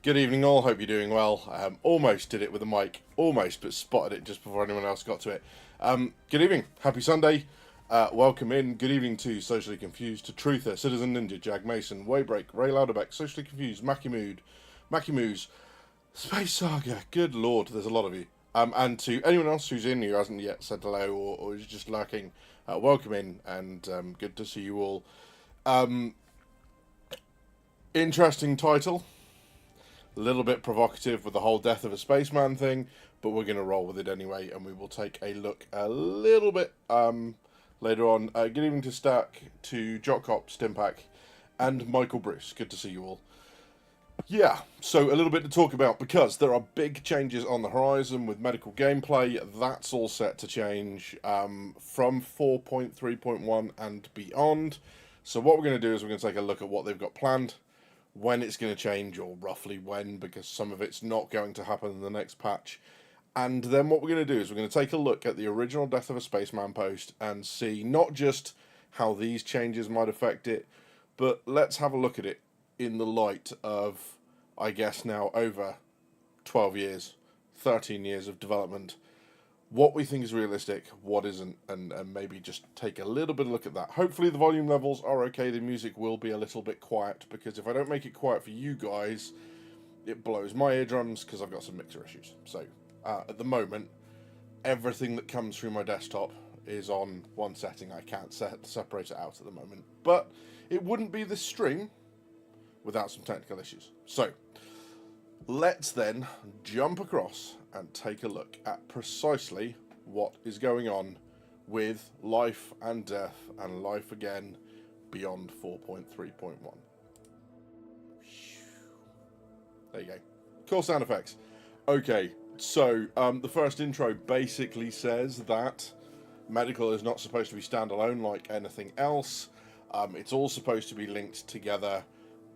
Good evening, all. Hope you're doing well. Almost did it with the mic, almost, but spotted it just before anyone else got to it. Good evening, happy Sunday. Welcome in. Good evening to Socially Confused, to Truther, Citizen Ninja, Jag Mason, Waybreak, Ray Louderbeck, Socially Confused, Mackie Moose, Space Saga. Good lord, there's a lot of you. And to anyone else who's in who hasn't yet said hello or is just lurking, welcome in, and good to see you all. Interesting title. A little bit provocative with the whole death of a spaceman thing, but we're going to roll with it anyway, and we will take a look a little bit later on. Good evening to Stack, to Jockcop, Stimpack, and Michael Bruce. Good to see you all. Yeah, so a little bit to talk about, because there are big changes on the horizon with medical gameplay. That's all set to change from 4.3.1 and beyond. So what we're going to do is we're going to take a look at what they've got planned, when it's going to change, or roughly when, because some of it's not going to happen in the next patch. And then what we're going to do is we're going to take a look at the original Death of a Spaceman post and see not just how these changes might affect it, but let's have a look at it in the light of, I guess now, over 12 years, 13 years of development, what we think is realistic, what isn't, and maybe just take a little bit of a look at that. Hopefully the volume levels are okay, the music will be a little bit quiet, because if I don't make it quiet for you guys, it blows my eardrums, because I've got some mixer issues. So, at the moment, everything that comes through my desktop is on one setting. I can't separate it out at the moment. But it wouldn't be this stream without some technical issues. So, let's then jump across and take a look at precisely what is going on with life and death and life again beyond 4.3.1. There you go. Cool sound effects. Okay, so the first intro basically says that medical is not supposed to be standalone like anything else. It's all supposed to be linked together,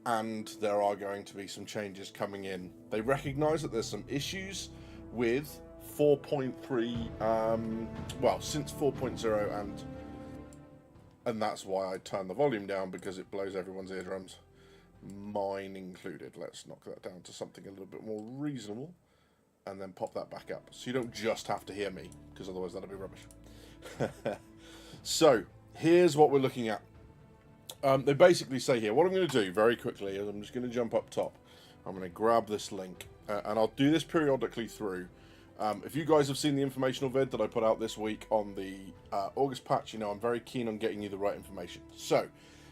and there are going to be some changes coming in. They recognise that there's some issues with 4.3, well, since 4.0, and that's why I turned the volume down, because it blows everyone's eardrums, mine included. Let's knock that down to something a little bit more reasonable, and then pop that back up, so you don't just have to hear me, because otherwise that'll be rubbish. So, here's what we're looking at. They basically say here, what I'm going to do very quickly is I'm just going to jump up top. I'm going to grab this link, and I'll do this periodically through. If you guys have seen the informational vid that I put out this week on the August patch, you know I'm very keen on getting you the right information. So,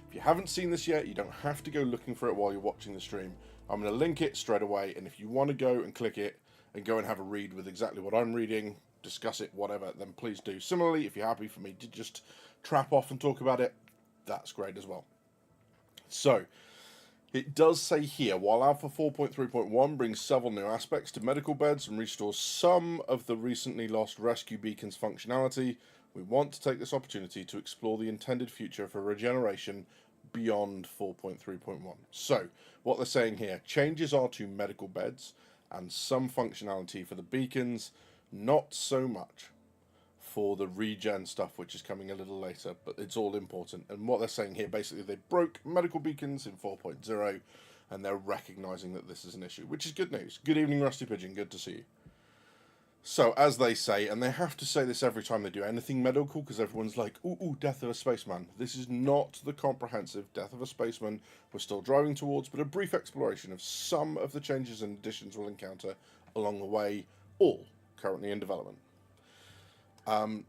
if you haven't seen this yet, you don't have to go looking for it while you're watching the stream. I'm going to link it straight away, and if you want to go and click it and go and have a read with exactly what I'm reading, discuss it, whatever, then please do. Similarly, if you're happy for me to just trap off and talk about it, that's great as well. So, it does say here, while Alpha 4.3.1 brings several new aspects to medical beds and restores some of the recently lost rescue beacons functionality, we want to take this opportunity to explore the intended future for regeneration beyond 4.3.1. So, what they're saying here, changes are to medical beds and some functionality for the beacons, not so much for the regen stuff, which is coming a little later, but it's all important. And what they're saying here, basically, they broke medical beacons in 4.0, and they're recognizing that this is an issue, which is good news. Good evening, Rusty Pigeon, good to see you. So, as they say, and they have to say this every time they do anything medical, because everyone's like, ooh, Death of a Spaceman. This is not the comprehensive Death of a Spaceman we're still driving towards, but a brief exploration of some of the changes and additions we'll encounter along the way, all currently in development.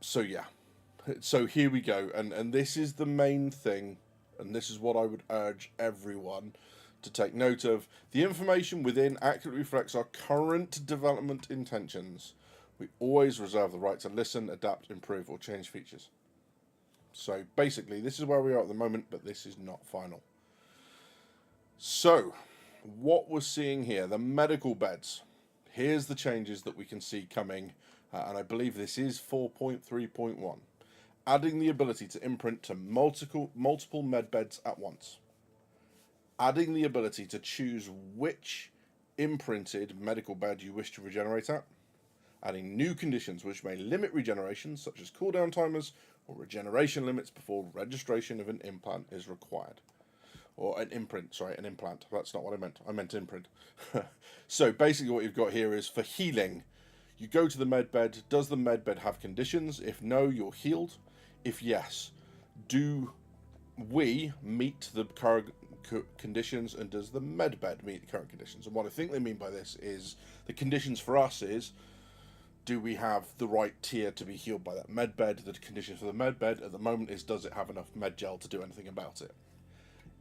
So yeah, so here we go, and this is the main thing, and this is what I would urge everyone to take note of. The information within accurately reflects our current development intentions. We always reserve the right to listen, adapt, improve, or change features. So basically, this is where we are at the moment, but this is not final. So, what we're seeing here, the medical beds. Here's the changes that we can see coming. And I believe this is 4.3.1, adding the ability to imprint to multiple med beds at once, adding the ability to choose which imprinted medical bed you wish to regenerate at, adding new conditions which may limit regeneration, such as cooldown timers or regeneration limits before registration of an implant is required. or an imprint, sorry, an implant. That's not what I meant imprint. So basically what you've got here is for healing, you go to the med bed. Does the med bed have conditions? If no, you're healed. If yes, do we meet the current conditions, and does the med bed meet the current conditions? And what I think they mean by this is the conditions for us is, do we have the right tier to be healed by that med bed? The conditions for the med bed at the moment is, does it have enough med gel to do anything about it?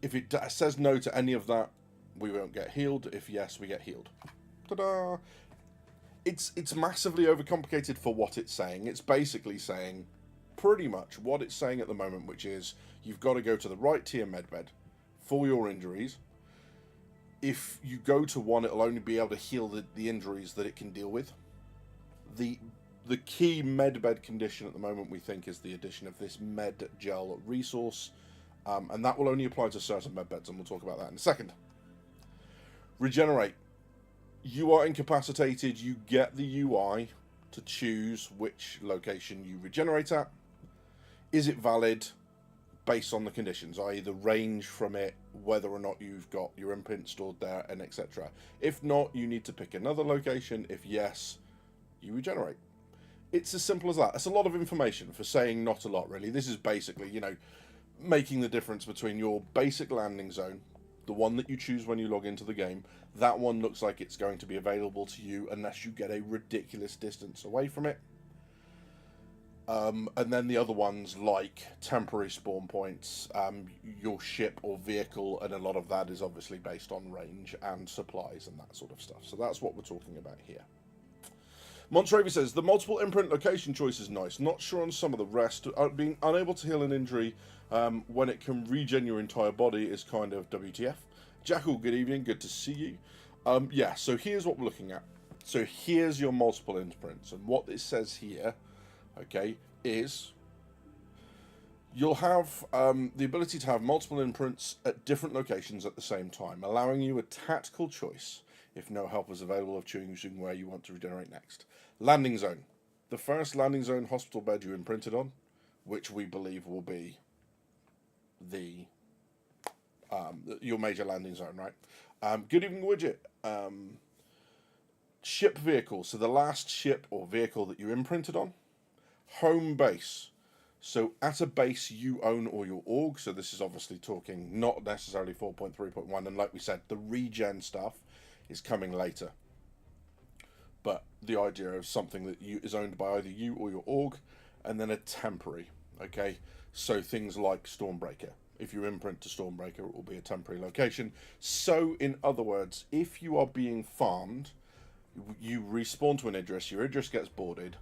If it says no to any of that, we won't get healed. If yes, we get healed. Ta-da! It's massively overcomplicated for what it's saying. It's basically saying pretty much what it's saying at the moment, which is you've got to go to the right tier medbed for your injuries. If you go to one, it'll only be able to heal the injuries that it can deal with. The key medbed condition at the moment, we think, is the addition of this med gel resource, and that will only apply to certain medbeds, and we'll talk about that in a second. Regenerate. You are incapacitated, you get the UI to choose which location you regenerate at. Is it valid based on the conditions, i.e. the range from it, whether or not you've got your imprint stored there, and etc. If not, you need to pick another location. If yes, you regenerate. It's as simple as that. It's a lot of information for saying not a lot, really. This is basically, you know, making the difference between your basic landing zone, the one that you choose when you log into the game. That one looks like it's going to be available to you unless you get a ridiculous distance away from it. And then the other ones, like temporary spawn points, your ship or vehicle, and a lot of that is obviously based on range and supplies and that sort of stuff. So that's what we're talking about here. Montravy says, the multiple imprint location choice is nice. Not sure on some of the rest. Being unable to heal an injury when it can regen your entire body is kind of WTF. Jackal, good evening. Good to see you. Yeah, so here's what we're looking at. So here's your multiple imprints. And what it says here, okay, is you'll have the ability to have multiple imprints at different locations at the same time, allowing you a tactical choice, if no help is available, of choosing where you want to regenerate next. Landing zone. The first landing zone hospital bed you imprinted on, which we believe will be the your major landing zone, right? Good evening, Widget. Ship vehicle. So the last ship or vehicle that you imprinted on. Home base. So at a base you own or your org. So this is obviously talking not necessarily 4.3.1. And like we said, the regen stuff is coming later. But the idea of something that is owned by either you or your org, and then a temporary. Okay, so things like Stormbreaker. If you imprint to Stormbreaker, it will be a temporary location. So in other words, if you are being farmed, you respawn to an Idris, your Idris gets boarded.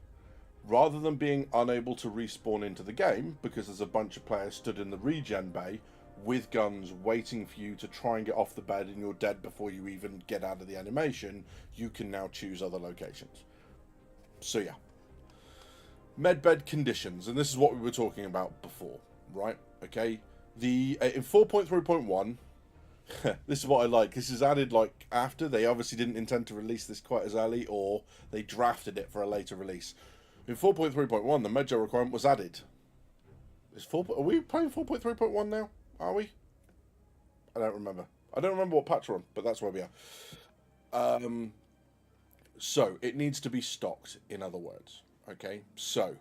Rather than being unable to respawn into the game, because there's a bunch of players stood in the regen bay with guns waiting for you to try and get off the bed and you're dead before you even get out of the animation, you can now choose other locations. So yeah. Medbed conditions, and this is what we were talking about before, right? Okay, in 4.3.1, this is what I like. This is added like after. They obviously didn't intend to release this quite as early, or they drafted it for a later release. In 4.3.1, the medgel requirement was added. Are we playing 4.3.1 now? Are we? I don't remember. I don't remember what patch we're on, but that's where we are. So it needs to be stocked, in other words. Okay, so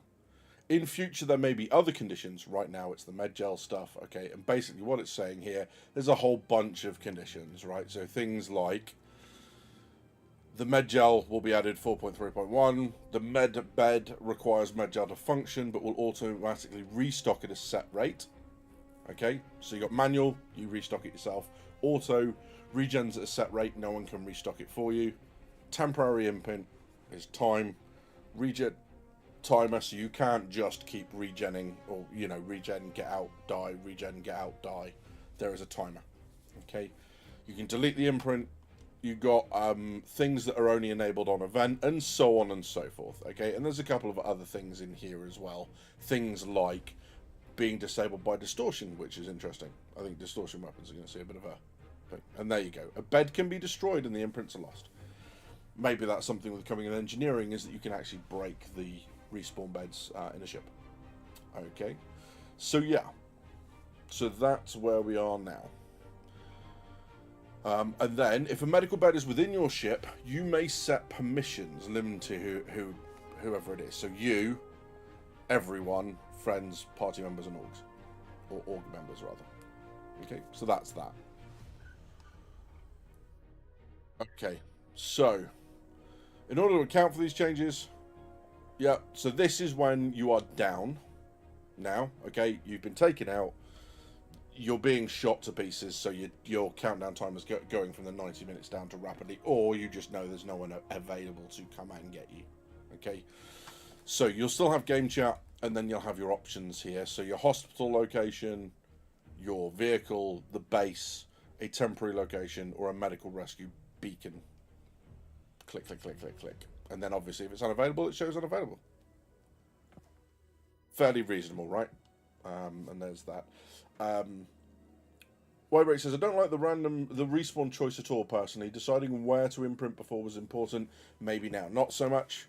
in future there may be other conditions. Right now it's the medgel stuff. Okay, and basically what it's saying here, there's a whole bunch of conditions, right? So things like the medgel will be added 4.3.1. The med bed requires medgel to function, but will automatically restock at a set rate. Okay, so you got manual, you restock it yourself. Auto, regens at a set rate, no one can restock it for you. Temporary imprint is time. Regen timer, so you can't just keep regenning, or, you know, regen, get out, die, regen, get out, die. There is a timer. Okay, you can delete the imprint. You got things that are only enabled on event, and so on and so forth. Okay, and there's a couple of other things in here as well. Things like being disabled by distortion, which is interesting. I think distortion weapons are going to see a bit of a thing. And there you go. A bed can be destroyed and the imprints are lost. Maybe that's something with coming in engineering, is that you can actually break the respawn beds in a ship. Okay, so yeah, so that's where we are now. And then, if a medical bed is within your ship, you may set permissions limited to whoever it is. So you, everyone, friends, party members, and orgs. Or org members, rather. Okay, so that's that. Okay, so, in order to account for these changes, yeah, so this is when you are down now, okay? You've been taken out. You're being shot to pieces, so your countdown time is going from the 90 minutes down to rapidly, or you just know there's no one available to come out and get you. Okay, so you'll still have game chat, and then you'll have your options here. So your hospital location, your vehicle, the base, a temporary location, or a medical rescue beacon. Click, click, click, click, click. And then obviously if it's unavailable, it shows unavailable. Fairly reasonable, right? And there's that. Whitebreak says, I don't like the respawn choice at all, personally. Deciding where to imprint before was important. Maybe now. Not so much.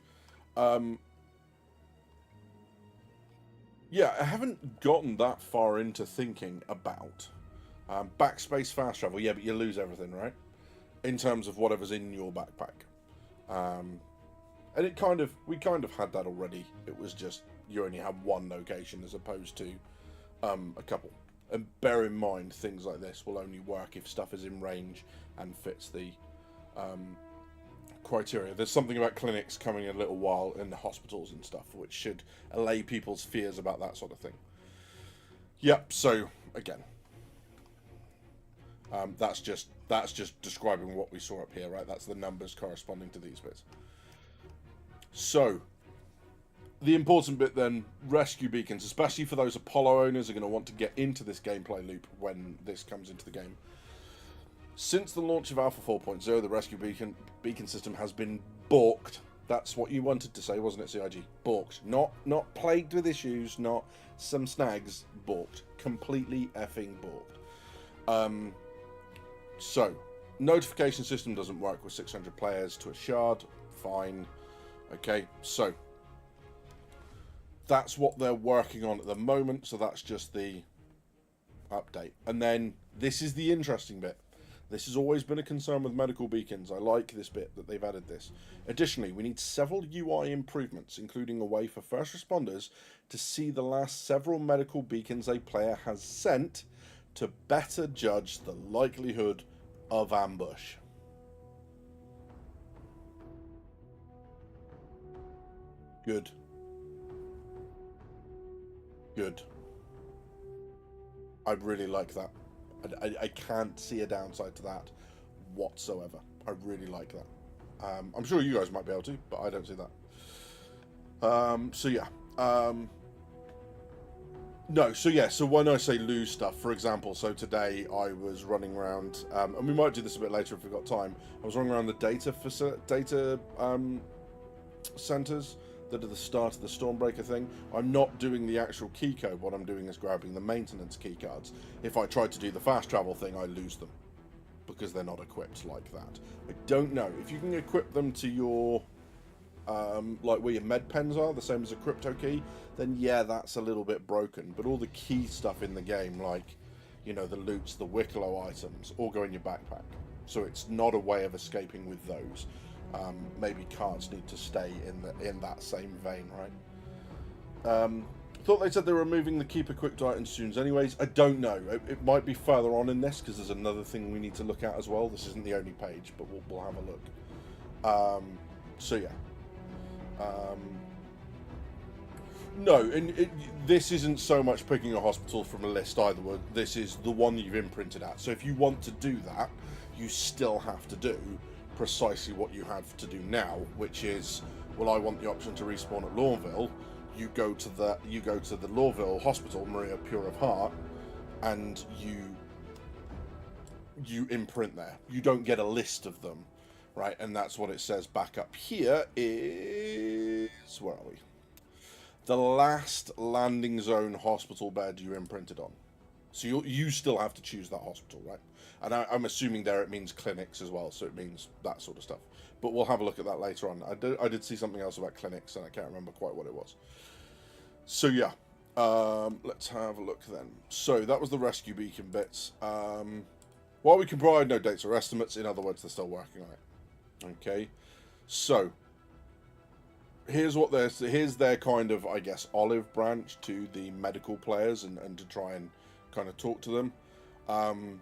Yeah, I haven't gotten that far into thinking about backspace fast travel. Yeah, but you lose everything, right? In terms of whatever's in your backpack. And we kind of had that already. It was just, you only have one location as opposed to a couple. And bear in mind, things like this will only work if stuff is in range and fits the criteria. There's something about clinics coming in a little while in the hospitals and stuff, which should allay people's fears about that sort of thing. Yep, so, again, that's just describing what we saw up here, right? That's the numbers corresponding to these bits. So, the important bit then, rescue beacons, especially for those Apollo owners, are going to want to get into this gameplay loop when this comes into the game. Since the launch of Alpha 4.0, the rescue beacon system has been balked. That's what you wanted to say, wasn't it, CIG? Balked. Not plagued with issues, not some snags. Balked. Completely effing balked. So, notification system doesn't work with 600 players to a shard. Fine. Okay, so that's what they're working on at the moment, so that's just the update. And then this is the interesting bit. This has always been a concern with medical beacons. I like this bit that they've added this. Additionally, we need several UI improvements, including a way for first responders to see the last several medical beacons a player has sent to better judge the likelihood of ambush. Good. Good. I really like that. I can't see a downside to that whatsoever. I really like that. I'm sure you guys might be able to, but I don't see that. So yeah. No, so yeah, so when I say lose stuff, for example, so today I was running around, and we might do this a bit later if we've got time. I was running around the data centers that are the start of the Stormbreaker thing. I'm not doing the actual key code. What I'm doing is grabbing the maintenance key cards. If I try to do the fast travel thing, I lose them because they're not equipped like that. I don't know if you can equip them to your like where your med pens are, the same as a crypto key, then yeah, that's a little bit broken. But all the key stuff in the game, like, you know, the loots, the Wicklow items, all go in your backpack. So it's not a way of escaping with those. Maybe cards need to stay in that same vein, right? Thought they said they were removing the Keeper Quick Diet and Students anyways. I don't know. It might be further on in this, because there's another thing we need to look at as well. This isn't the only page, but we'll have a look. So yeah. No, and this isn't so much picking a hospital from a list either. This is the one you've imprinted at. So if you want to do that, you still have to do precisely what you have to do now, which is, well, I want the option to respawn at Lawville. You go to the Lawville Hospital, Maria Pure of Heart, and you imprint there. You don't get a list of them, right? And that's what it says back up here is, where are we? The last landing zone hospital bed you imprinted on. So you still have to choose that hospital, right? And I'm assuming there it means clinics as well, so it means that sort of stuff. But we'll have a look at that later on. I did see something else about clinics, and I can't remember quite what it was. So yeah, let's have a look then. So that was the rescue beacon bits. While we can provide no dates or estimates, in other words, they're still working on it. Okay, so here's their kind of, I guess, olive branch to the medical players and to try and kind of talk to them.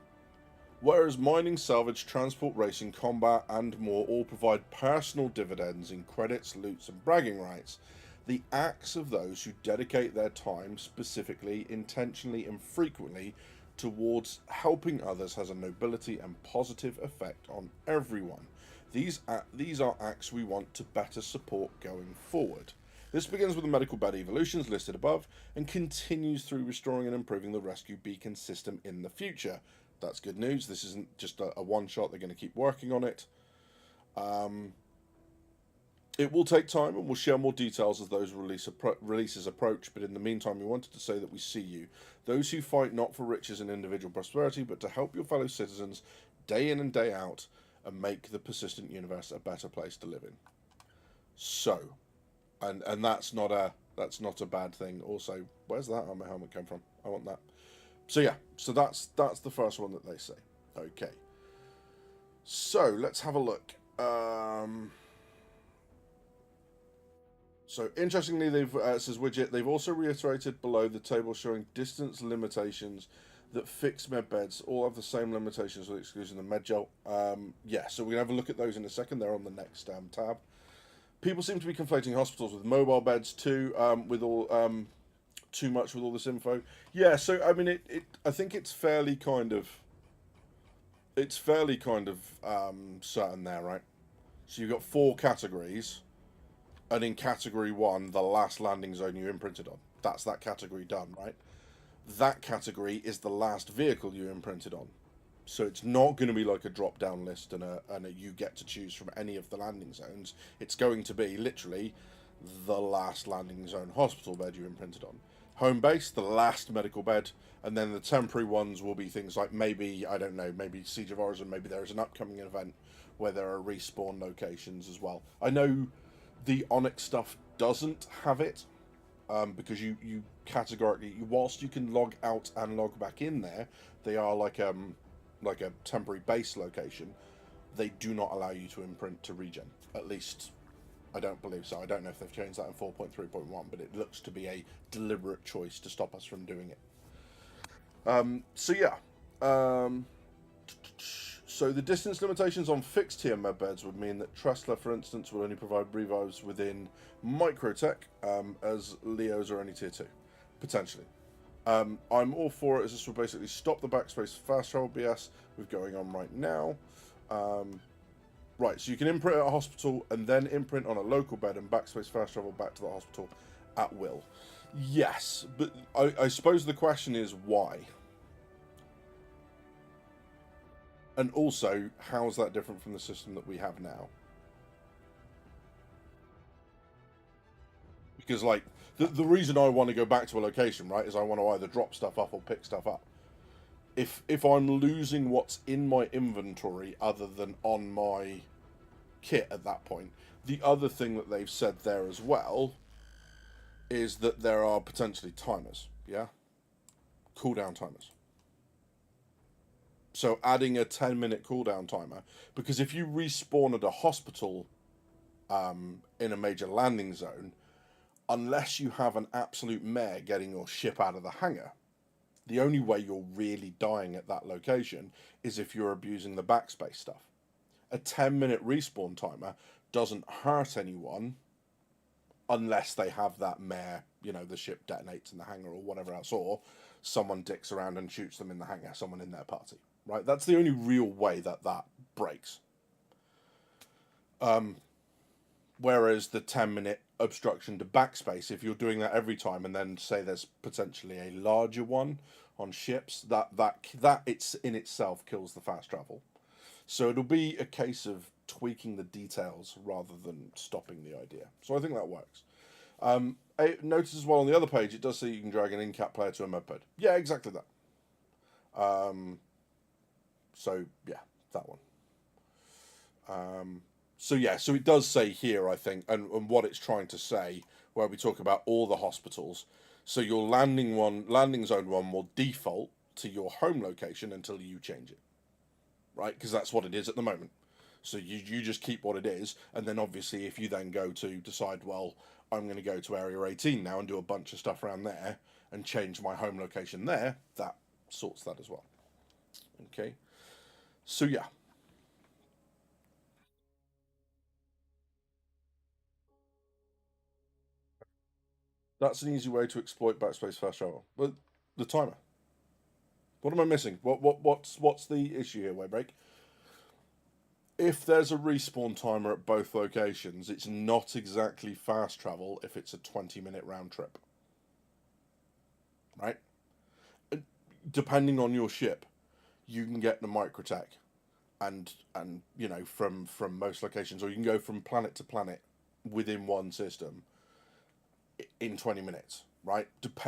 Whereas mining, salvage, transport, racing, combat, and more all provide personal dividends in credits, loots, and bragging rights, the acts of those who dedicate their time specifically, intentionally, and frequently towards helping others has a nobility and positive effect on everyone. These are acts we want to better support going forward. This begins with the medical bed evolutions listed above and continues through restoring and improving the rescue beacon system in the future. That's good news. This isn't just a one shot, they're going to keep working on it. It will take time and we'll share more details as those releases approach, but in the meantime, we wanted to say that we see you, those who fight not for riches and individual prosperity, but to help your fellow citizens day in and day out and make the persistent universe a better place to live in. So, and that's not a bad thing. Also, where's that armor helmet come from? I want that. So yeah, so that's the first one that they say. Okay. So let's have a look. So interestingly, says Widget, they've also reiterated below the table showing distance limitations that fixed med beds all have the same limitations with exclusion of med gel. Yeah, so we're gonna have a look at those in a second. They're on the next tab. People seem to be conflating hospitals with mobile beds too, with all too much with all this info. Yeah, so I mean, I think it's fairly kind of certain there, right? So you've got 4 categories. And in category 1, the last landing zone you imprinted on. That's that category done, right? That category is the last vehicle you imprinted on. So it's not going to be like a drop-down list and you get to choose from any of the landing zones. It's going to be literally the last landing zone hospital bed you imprinted on. Home base, the last medical bed, and then the temporary ones will be things like maybe, I don't know, maybe Siege of Origin, maybe there is an upcoming event where there are respawn locations as well. I know the Onyx stuff doesn't have it, because you categorically, whilst you can log out and log back in there, they are like a temporary base location. They do not allow you to imprint to regen. At least, I don't believe so. I don't know if they've changed that in 4.3.1, but it looks to be a deliberate choice to stop us from doing it. So yeah. So the distance limitations on fixed tier med beds would mean that Tressler, for instance, will only provide revives within Microtech, as Leos are only tier 2, potentially. I'm all for it, as this will basically stop the backspace fast travel BS with going on right now. Right, so you can imprint at a hospital and then imprint on a local bed and backspace fast travel back to the hospital at will. Yes, but I suppose the question is why? And also, how is that different from the system that we have now? Because, like, the reason I want to go back to a location, right, is I want to either drop stuff up or pick stuff up. If I'm losing what's in my inventory other than on my kit at that point, the other thing that they've said there as well is that there are potentially timers, yeah? Cooldown timers. So adding a 10-minute cooldown timer, because if you respawn at a hospital in a major landing zone, unless you have an absolute mare getting your ship out of the hangar, the only way you're really dying at that location is if you're abusing the backspace stuff. A 10-minute respawn timer doesn't hurt anyone unless they have that mare, you know, the ship detonates in the hangar or whatever else, or someone dicks around and shoots them in the hangar, someone in their party. Right, that's the only real way that breaks. Whereas the 10-minute obstruction to backspace, if you're doing that every time, and then say there's potentially a larger one on ships, that it's in itself kills the fast travel. So it'll be a case of tweaking the details rather than stopping the idea. So I think that works. Notice as well on the other page, it does say you can drag an in-cap player to a moped. Yeah, exactly that. So yeah, that one. So yeah, so it does say here, I think, and what it's trying to say, where we talk about all the hospitals. So your landing zone one will default to your home location until you change it. right? Because that's what it is at the moment. So you just keep what it is, and then obviously if you then go to decide, well, I'm going to go to Area 18 now and do a bunch of stuff around there and change my home location there, that sorts that as well. Okay, so yeah, that's an easy way to exploit backspace fast travel. But the timer. What am I missing? What's the issue here, Waybreak? If there's a respawn timer at both locations, it's not exactly fast travel if it's a 20-minute round trip, right? Depending on your ship, you can get the microtech and from most locations, or you can go from planet to planet within one system in 20 minutes, right?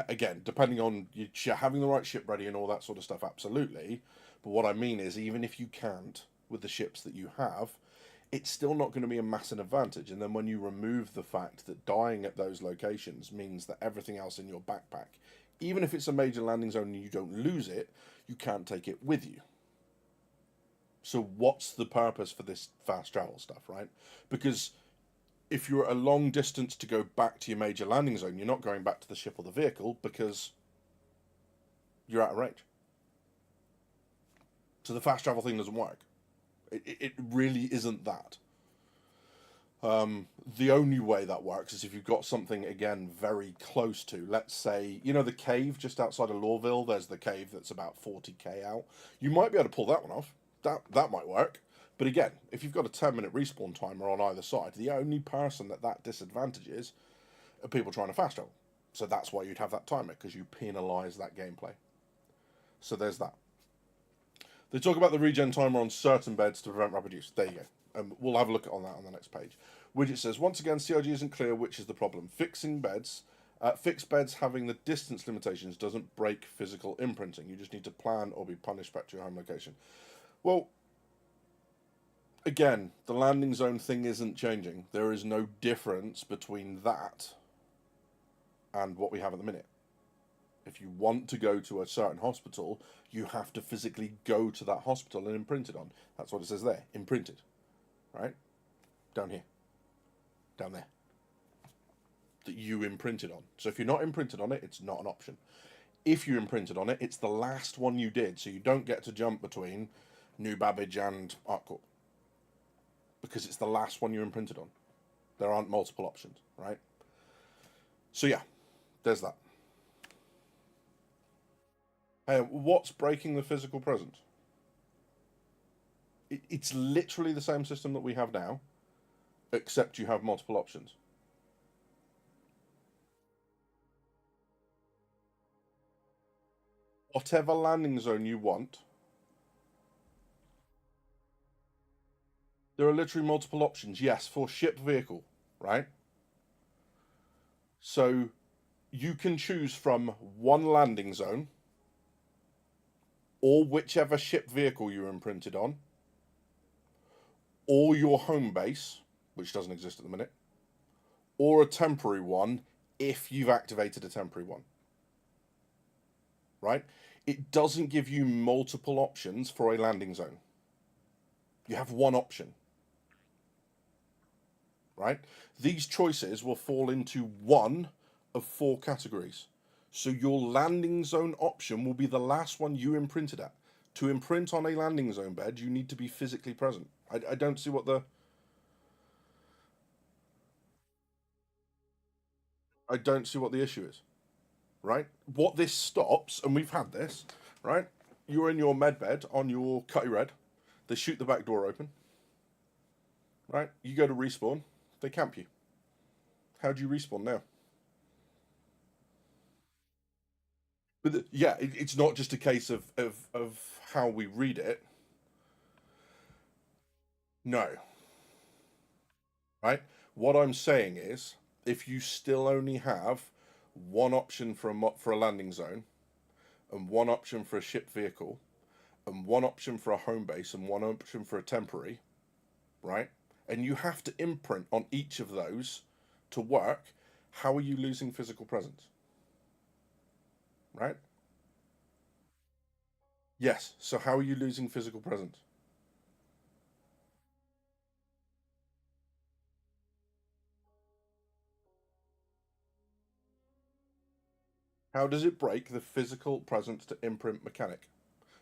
Again, depending on you having the right ship ready and all that sort of stuff, absolutely. But what I mean is, even if you can't with the ships that you have, it's still not going to be a massive advantage. And then when you remove the fact that dying at those locations means that everything else in your backpack, even if it's a major landing zone and you don't lose it, you can't take it with you. So what's the purpose for this fast travel stuff, right? Because if you're a long distance to go back to your major landing zone, you're not going back to the ship or the vehicle because you're out of range. So the fast travel thing doesn't work. It really isn't that. The only way that works is if you've got something, again, very close to, let's say, the cave just outside of Lawville, there's the cave that's about 40k out. You might be able to pull that one off. That might work. But again, if you've got a 10-minute respawn timer on either side, the only person that disadvantages are people trying to fast travel. So that's why you'd have that timer, because you penalise that gameplay. So there's that. They talk about the regen timer on certain beds to prevent rapid use. There you go. We'll have a look on that on the next page. Widget says, once again, CRG isn't clear which is the problem. Fixed beds having the distance limitations doesn't break physical imprinting. You just need to plan or be punished back to your home location. Well, again, the landing zone thing isn't changing. There is no difference between that and what we have at the minute. If you want to go to a certain hospital, you have to physically go to that hospital and imprint it on. That's what it says there, imprinted, right? Down here, down there, that you imprinted on. So if you're not imprinted on it, it's not an option. If you imprinted on it, it's the last one you did, so you don't get to jump between New Babbage and ArcCorp because it's the last one you imprinted on. There aren't multiple options, right? So yeah, there's that. What's breaking the physical presence? It's literally the same system that we have now, except you have multiple options. Whatever landing zone you want, there are literally multiple options. Yes, for ship vehicle, right? So you can choose from one landing zone or whichever ship vehicle you're imprinted on, or your home base, which doesn't exist at the minute, or a temporary one if you've activated a temporary one, right? It doesn't give you multiple options for a landing zone. You have one option, right? These choices will fall into one of four categories. So your landing zone option will be the last one you imprinted at. To imprint on a landing zone bed, you need to be physically present. I don't see what the I don't see what the issue is, right? What this stops, and we've had this, right? You're in your med bed on your cutty red. They shoot the back door open, right? You go to respawn, they camp you. How do you respawn now? But yeah, it's not just a case of how we read it. No, right? What I'm saying is, if you still only have one option for a landing zone, and one option for a ship vehicle, and one option for a home base, and one option for a temporary, right? And you have to imprint on each of those to work. How are you losing physical presence, right? Yes. So how are you losing physical presence? How does it break the physical presence to imprint mechanic?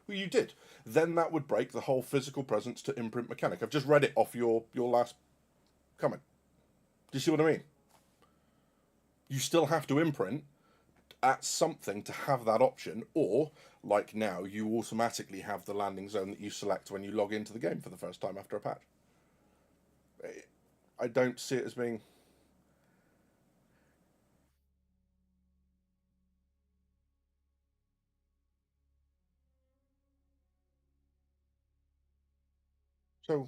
Well, you did. Then that would break the whole physical presence to imprint mechanic. I've just read it off your last comment. Do you see what I mean? You still have to imprint at something to have that option, or like now, you automatically have the landing zone that you select when you log into the game for the first time after a patch. I don't see it as being so.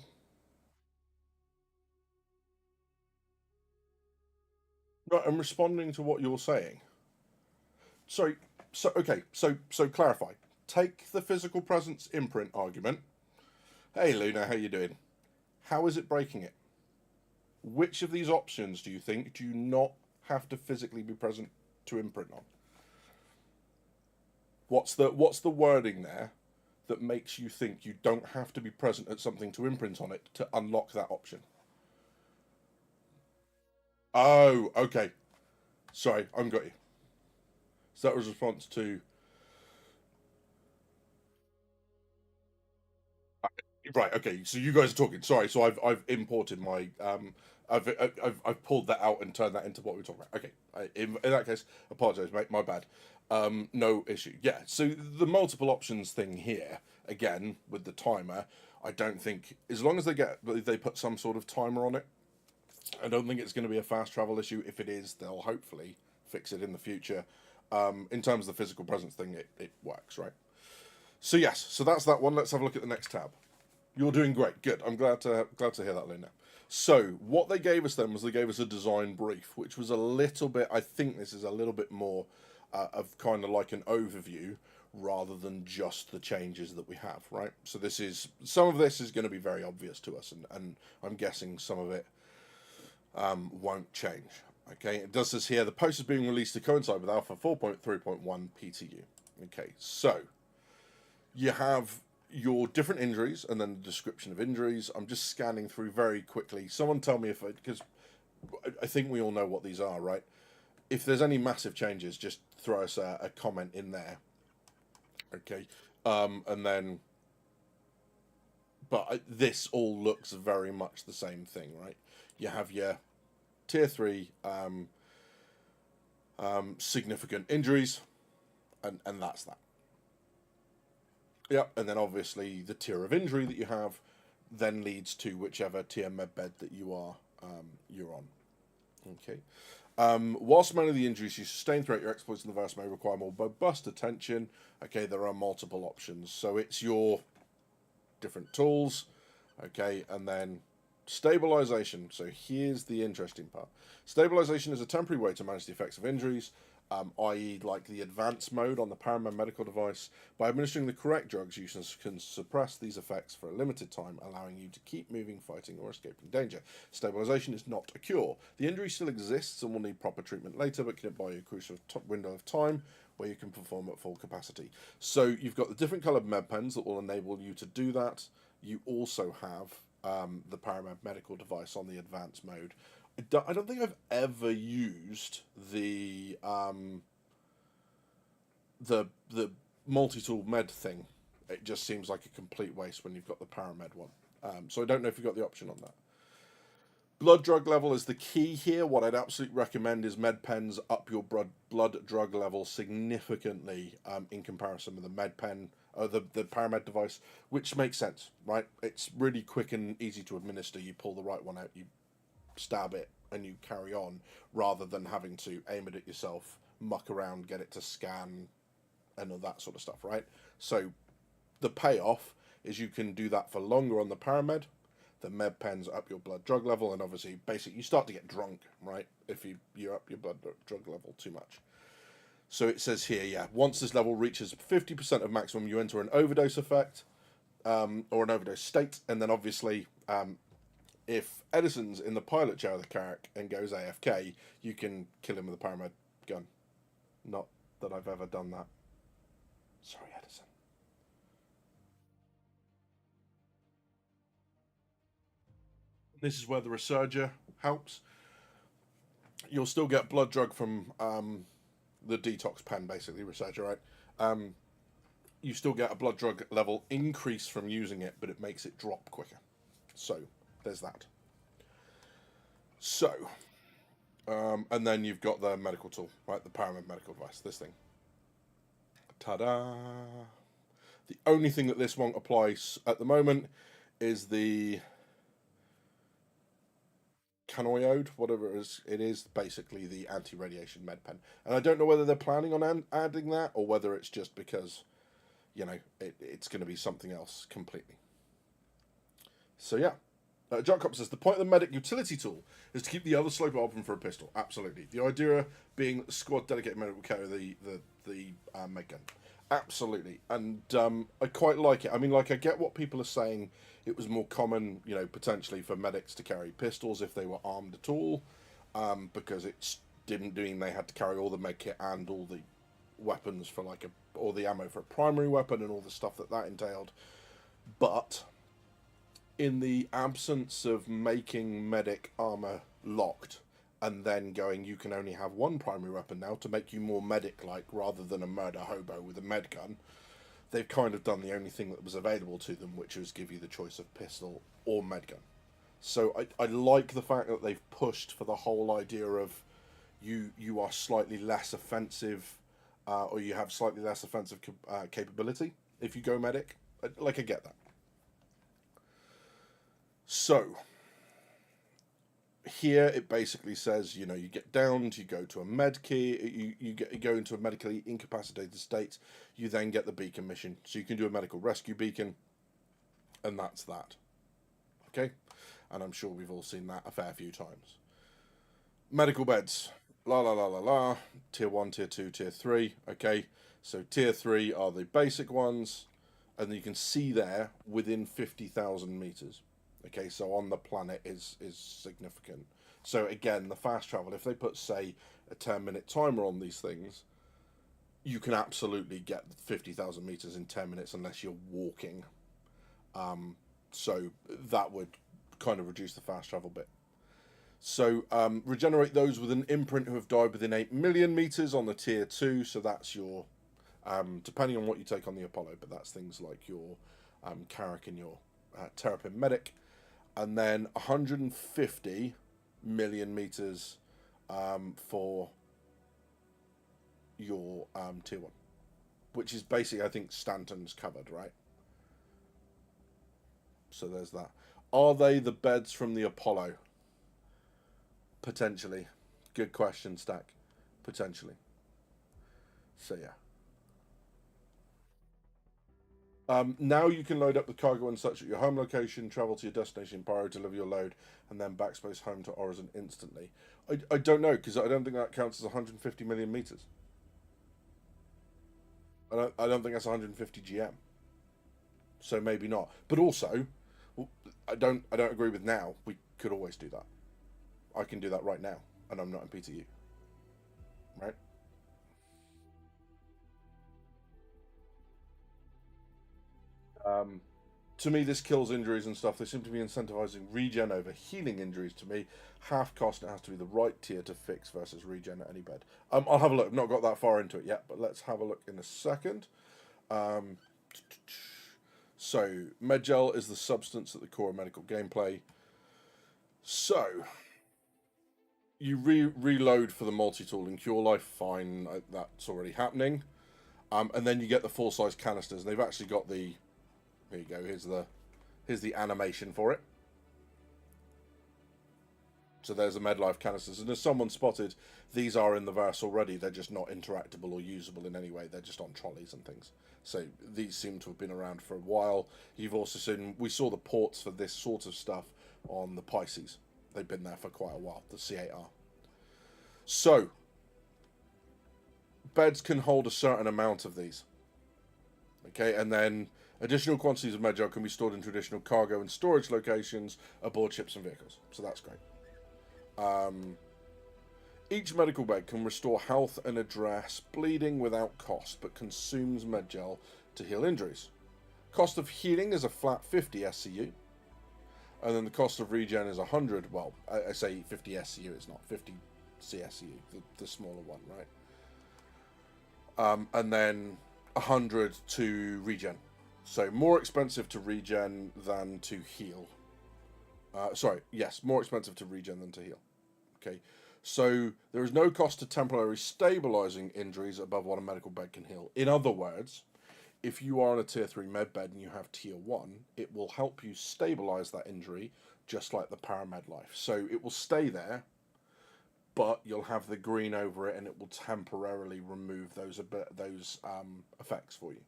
Right, I'm responding to what you're saying. Sorry. So okay. So clarify. Take the physical presence imprint argument. Hey Luna, how you doing? How is it breaking it? Which of these options do you think do you not have to physically be present to imprint on? What's the wording there that makes you think you don't have to be present at something to imprint on it to unlock that option? Oh, okay. Sorry, I'm got you. So that was a response to. Right. Okay. So you guys are talking. Sorry. So I've imported my I've pulled that out and turned that into what we're talking about. Okay. In that case, apologize, mate. My bad. No issue. Yeah. So the multiple options thing here again with the timer, I don't think as long as they put some sort of timer on it, I don't think it's going to be a fast travel issue. If it is, they'll hopefully fix it in the future. In terms of the physical presence thing, it works, right? So yes, so that's that one. Let's have a look at the next tab. You're doing great. Good. I'm glad to hear that, Luna. So what they gave us then was they gave us a design brief, which was a little bit. I think this is a little bit more of kind of like an overview rather than just the changes that we have, right? So this is some of this is going to be very obvious to us, and I'm guessing some of it won't change. Okay, it does this here. The post is being released to coincide with Alpha 4.3.1 PTU. Okay, so you have your different injuries and then the description of injuries. I'm just scanning through very quickly. Someone tell me if because I think we all know what these are, right? If there's any massive changes, just throw us a comment in there. Okay, and then but this all looks very much the same thing, right? You have your tier three significant injuries, and that's that. Yep, and then obviously the tier of injury that you have then leads to whichever tier medbed that you're on. Okay. Whilst many of the injuries you sustain throughout your exploits in the verse may require more robust attention, okay, there are multiple options. So it's your different tools, okay, and then stabilization. So here's the interesting part. Stabilization is a temporary way to manage the effects of injuries, i.e., like the advanced mode on the Paramed medical device. By administering the correct drugs, you can suppress these effects for a limited time, allowing you to keep moving, fighting, or escaping danger. Stabilization is not a cure. The injury still exists and will need proper treatment later, but can buy you a crucial window of time where you can perform at full capacity. So you've got the different coloured med pens that will enable you to do that. You also have the Paramed medical device on the advanced mode. I don't think I've ever used the multi-tool med thing. It just seems like a complete waste when you've got the Paramed one. So I don't know if you've got the option on that. Blood drug level is the key here. What I'd absolutely recommend is med pens up your blood drug level significantly in comparison with the med pen, the Paramed device, which makes sense, right? It's really quick and easy to administer. You pull the right one out, you stab it, and you carry on, rather than having to aim it at yourself, muck around, get it to scan, and all that sort of stuff, right? So the payoff is you can do that for longer on the Paramed. The med pens up your blood drug level, and obviously, basically, you start to get drunk, right? If you up your blood drug level too much. So it says here, yeah, once this level reaches 50% of maximum, you enter an overdose effect, or an overdose state, and then obviously, if Edison's in the pilot chair of the Carrack and goes AFK, you can kill him with a Paramed gun. Not that I've ever done that. Sorry, Edison. This is where the Resurger helps. You'll still get blood drug from the detox pen, basically, researcher, right? You still get a blood drug level increase from using it, but it makes it drop quicker. So there's that. So, and then you've got the medical tool, right? The Paramed medical device. This thing. Ta-da! The only thing that this won't applies at the moment is the canoiode, whatever it is basically the anti-radiation med pen. And I don't know whether they're planning on adding that or whether it's just because, you know, it's going to be something else completely. So yeah. John Cop says, the point of the medic utility tool is to keep the other slope open for a pistol. Absolutely. The idea being that the squad dedicated medic will carry the med gun. Absolutely. And I quite like it. I mean, like, I get what people are saying. It was more common, you know, potentially for medics to carry pistols if they were armed at all, because it didn't mean they had to carry all the med kit and all the weapons for or the ammo for a primary weapon and all the stuff that entailed. But in the absence of making medic armor locked and then going, you can only have one primary weapon now to make you more medic-like rather than a murder hobo with a med gun, they've kind of done the only thing that was available to them, which was give you the choice of pistol or med gun. So I like the fact that they've pushed for the whole idea of you are slightly less offensive, or you have slightly less offensive capability if you go medic. I get that. So, here it basically says, you know, you get downed, you go to a med key, you go into a medically incapacitated state, you then get the beacon mission. So you can do a medical rescue beacon, and that's that. Okay? And I'm sure we've all seen that a fair few times. Medical beds. La la la la la. Tier 1, Tier 2, Tier 3. Okay? So Tier 3 are the basic ones, and you can see there within 50,000 meters. Okay, so on the planet is significant. So again, the fast travel, if they put, say, a 10-minute timer on these things, you can absolutely get 50,000 meters in 10 minutes unless you're walking. So that would kind of reduce the fast travel bit. So regenerate those with an imprint who have died within 8 million meters on the Tier 2. So that's your, depending on what you take on the Apollo, but that's things like your Carrack and your Terrapin Medic. And then 150 million meters for your Tier 1. Which is basically, I think, Stanton's covered, right? So there's that. Are they the beds from the Apollo? Potentially. Good question, Stack. Potentially. So, yeah. Now you can load up the cargo and such at your home location, travel to your destination in Pyro, deliver your load, and then backspace home to Orison instantly. I don't know, because I don't think that counts as 150 million meters. I don't think that's 150 GM. So maybe not. But also, I don't agree with now. We could always do that. I can do that right now, and I'm not in PTU. Right? To me, this kills injuries and stuff. They seem to be incentivizing regen over healing injuries to me. Half cost, it has to be the right tier to fix versus regen at any bed. I'll have a look. I've not got that far into it yet, but let's have a look in a second. So, Medgel is the substance at the core of medical gameplay. So, you reload for the multi-tool in Cure Life. Fine, that's already happening. And then you get the full-size canisters. And they've actually got the... Here you go. Here's the animation for it. So there's the MedLife canisters, and as someone spotted, these are in the verse already. They're just not interactable or usable in any way. They're just on trolleys and things. So these seem to have been around for a while. You've also seen, we saw the ports for this sort of stuff on the Pisces. They've been there for quite a while, the C8R. So beds can hold a certain amount of these. Okay, and then additional quantities of Medgel can be stored in traditional cargo and storage locations aboard ships and vehicles. So that's great. Each medical bed can restore health and address bleeding without cost, but consumes Medgel to heal injuries. Cost of healing is a flat 50 SCU. And then the cost of regen is 100. Well, I say 50 SCU, it's not 50 CSCU, the smaller one, right? and then 100 to regen. So more expensive to regen than to heal. Sorry, yes, more expensive to regen than to heal. Okay, so there is no cost to temporarily stabilizing injuries above what a medical bed can heal. In other words, if you are on a tier 3 med bed and you have tier 1, it will help you stabilize that injury just like the paramed life. So it will stay there, but you'll have the green over it and it will temporarily remove those effects for you,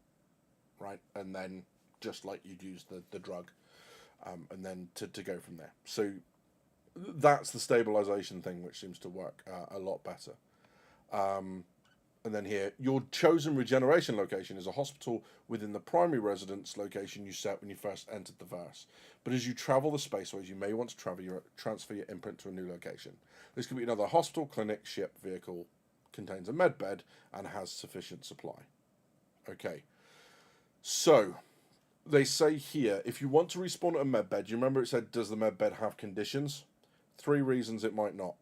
right? And then just like you'd use the drug, and then to go from there. So that's the stabilization thing, which seems to work a lot better. And then here, your chosen regeneration location is a hospital within the primary residence location you set when you first entered the verse. But as you travel the spaceways, you may want to transfer your imprint to a new location. This could be another hospital, clinic, ship, vehicle, contains a med bed, and has sufficient supply. Okay, so they say here, if you want to respawn at a med bed, you remember it said, does the med bed have conditions? 3 reasons it might not.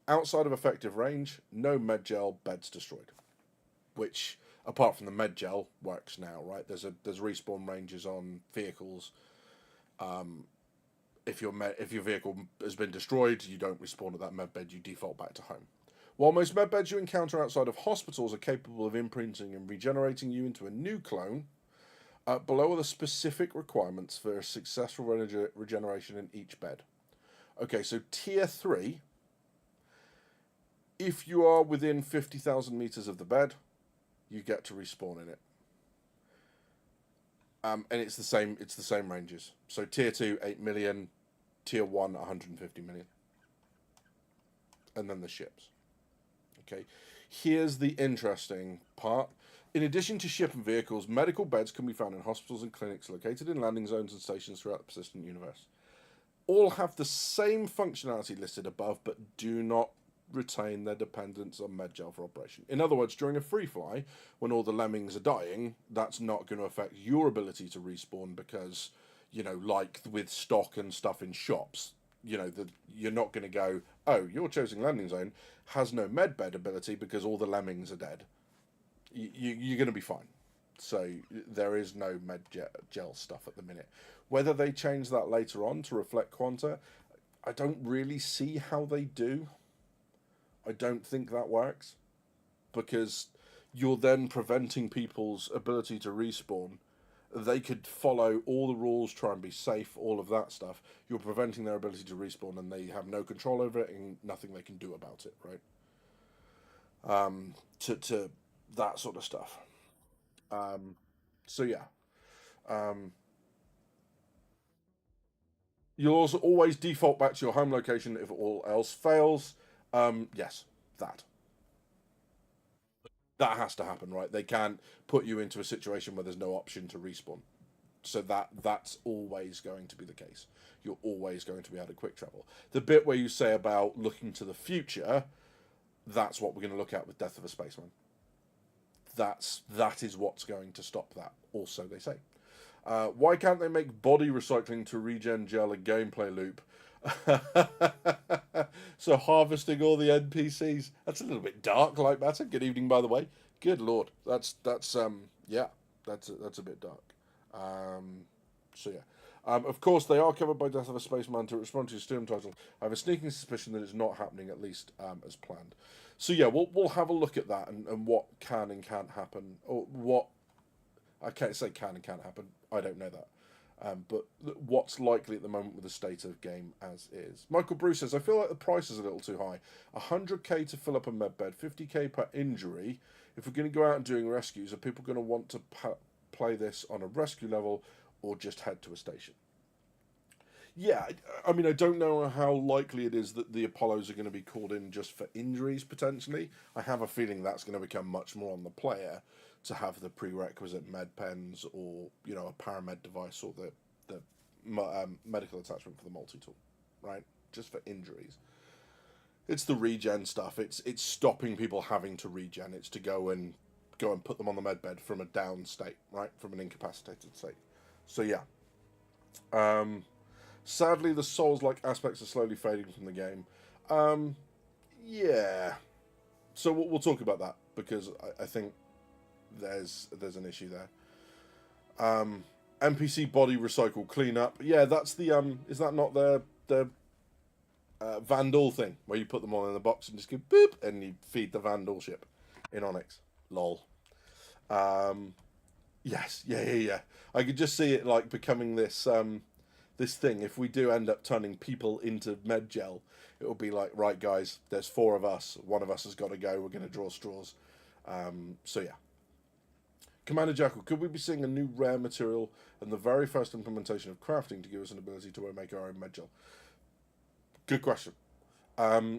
Outside of effective range, no med gel, bed's destroyed. Which, apart from the med gel, works now, right? There's respawn ranges on vehicles. If your vehicle has been destroyed, you don't respawn at that med bed, you default back to home. While most med beds you encounter outside of hospitals are capable of imprinting and regenerating you into a new clone, below are the specific requirements for a successful regeneration in each bed. Okay, so tier 3, if you are within 50,000 meters of the bed, you get to respawn in it. And it's the same ranges. So tier 2, 8 million, tier 1, 150 million. And then the ships. Okay, here's the interesting part. In addition to ship and vehicles, medical beds can be found in hospitals and clinics located in landing zones and stations throughout the persistent universe. All have the same functionality listed above, but do not retain their dependence on medgel for operation. In other words, during a free fly, when all the lemmings are dying, that's not going to affect your ability to respawn because, like with stock and stuff in shops, you're not going to go, oh, your chosen landing zone has no med bed ability because all the lemmings are dead. You're going to be fine. So there is no med gel stuff at the minute. Whether they change that later on to reflect Quanta, I don't really see how they do. I don't think that works, because you're then preventing people's ability to respawn. They could follow all the rules, try and be safe, all of that stuff. You're preventing their ability to respawn, and they have no control over it, and nothing they can do about it, right? To that sort of stuff. So yeah. You'll also always default back to your home location if all else fails. Yes, that. That has to happen, right? They can't put you into a situation where there's no option to respawn. So that's always going to be the case. You're always going to be able to quick travel. The bit where you say about looking to the future, that's what we're going to look at with Death of a Spaceman. That is what's going to stop that. Also, they say. Why can't they make body recycling to regen gel a gameplay loop? So harvesting all the NPCs. That's a little bit dark, like matter. Good evening, by the way. Good lord, that's yeah, that's a bit dark. So yeah. Of course, they are covered by Death of a Spaceman to respond to your Steam title. I have a sneaking suspicion that it's not happening, at least as planned. So yeah, we'll have a look at that and what can and can't happen, or what I can't say can and can't happen. I don't know that. But what's likely at the moment with the state of game as is. Michael Bruce says, I feel like the price is a little too high. 100k to fill up a medbed, 50k per injury. If we're going to go out and doing rescues, are people going to want to play this on a rescue level or just head to a station? Yeah, I mean, I don't know how likely it is that the Apollos are going to be called in just for injuries, potentially. I have a feeling that's going to become much more on the player to have the prerequisite med pens or, a paramed device or the medical attachment for the multi-tool, right? Just for injuries. It's the regen stuff. It's stopping people having to regen. It's to go and put them on the med bed from a down state, right? From an incapacitated state. So, yeah. Sadly, the Souls-like aspects are slowly fading from the game. Yeah. So we'll talk about that, because I think there's an issue there. NPC body recycle cleanup. Yeah, that's the is that not the Vandal thing where you put them all in the box and just go boop and you feed the Vandal ship in Onyx? Lol. Yes, yeah. I could just see it like becoming this this thing. If we do end up turning people into med gel, it will be like, right, guys, there's 4 of us. One of us has got to go. We're going to draw straws. So yeah. Commander Jackal, could we be seeing a new rare material and the very first implementation of crafting to give us an ability to make our own med gel? Good question.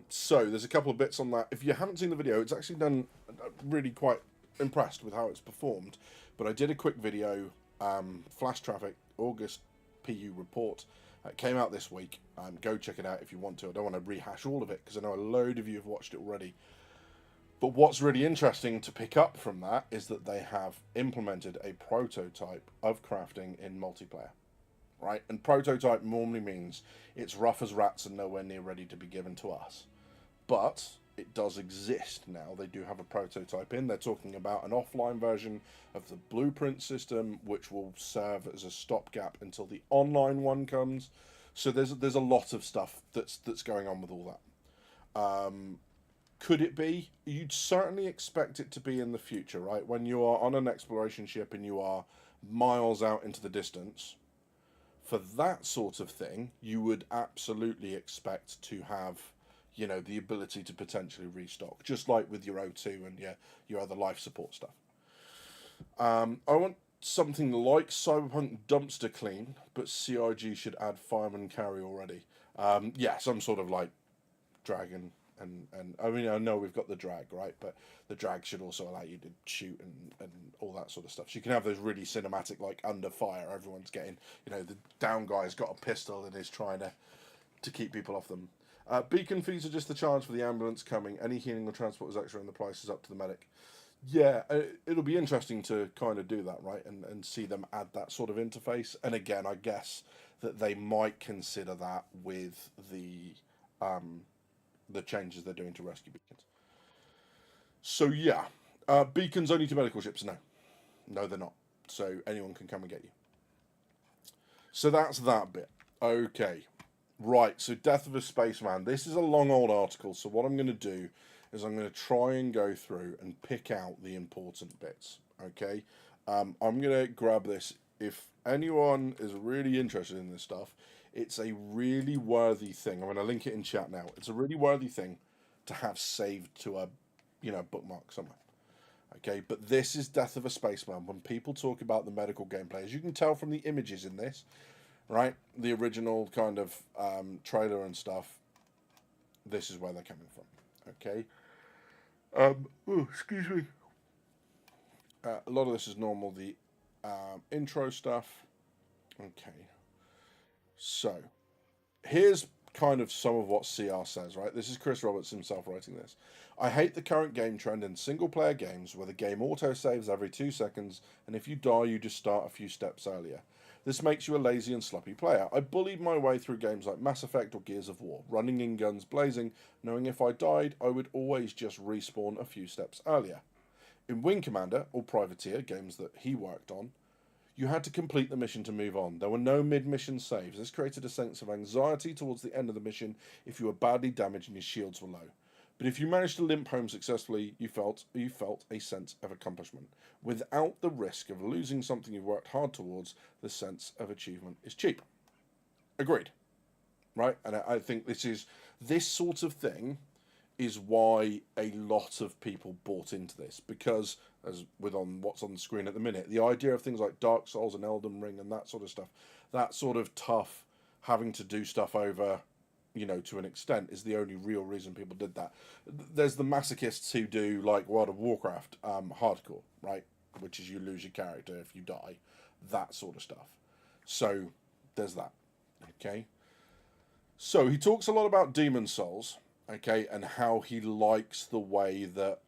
So there's a couple of bits on that. If you haven't seen the video, it's actually done. Really quite impressed with how it's performed. But I did a quick video, Flash Traffic August PU report. It came out this week. Go check it out if you want to. I don't want to rehash all of it because I know a load of you have watched it already. But what's really interesting to pick up from that is that they have implemented a prototype of crafting in multiplayer. Right? And prototype normally means it's rough as rats and nowhere near ready to be given to us. But it does exist now. They do have a prototype in. They're talking about an offline version of the blueprint system, which will serve as a stopgap until the online one comes. So there's a lot of stuff that's going on with all that. Could it be? You'd certainly expect it to be in the future, right? When you are on an exploration ship and you are miles out into the distance, for that sort of thing, you would absolutely expect to have, you know, the ability to potentially restock, just like with your O2 and your other life support stuff. I want something like Cyberpunk Dumpster Clean, but CRG should add Fireman Carry already. Yeah, some sort of like dragon. And I mean, I know we've got the drag, right? But the drag should also allow you to shoot and all that sort of stuff. So you can have those really cinematic, like under fire, everyone's getting, you know, the down guy's got a pistol and is trying to keep people off them. Beacon fees are just the charge for the ambulance coming. Any healing or transport is extra and the price is up to the medic. Yeah, it'll be interesting to kind of do that, right? And see them add that sort of interface. And again, I guess that they might consider that with the changes they're doing to rescue beacons. So yeah, beacons only to medical ships. No, they're not. So anyone can come and get you. So that's that bit. Okay, right. So Death of a Spaceman. This is a long old article. So what I'm going to do is I'm going to try and go through and pick out the important bits. Okay, I'm going to grab this. If anyone is really interested in this stuff, it's a really worthy thing. I'm going to link it in chat now. It's a really worthy thing to have saved to a, bookmark somewhere. Okay, but this is Death of a Spaceman. When people talk about the medical gameplay, as you can tell from the images in this, right, the original kind of trailer and stuff, this is where they're coming from. Okay. Excuse me. A lot of this is normal. The intro stuff. Okay. So, here's kind of some of what CR says, right? This is Chris Roberts himself writing this. I hate the current game trend in single-player games where the game auto-saves every 2 seconds, and if you die, you just start a few steps earlier. This makes you a lazy and sloppy player. I bullied my way through games like Mass Effect or Gears of War, running in guns blazing, knowing if I died, I would always just respawn a few steps earlier. In Wing Commander, or Privateer, games that he worked on, you had to complete the mission to move on. There were no mid-mission saves. This created a sense of anxiety towards the end of the mission if you were badly damaged and your shields were low. But if you managed to limp home successfully, you felt a sense of accomplishment. Without the risk of losing something you've worked hard towards, the sense of achievement is cheap. Agreed. Right? And I think this sort of thing is why a lot of people bought into this, because as with what's on the screen at the minute, the idea of things like Dark Souls and Elden Ring and that sort of stuff, that sort of tough, having to do stuff over, to an extent, is the only real reason people did that. There's the masochists who do like World of Warcraft hardcore, right, which is you lose your character if you die, that sort of stuff. So there's that. Okay, so he talks a lot about Demon Souls. Okay, and how he likes the way that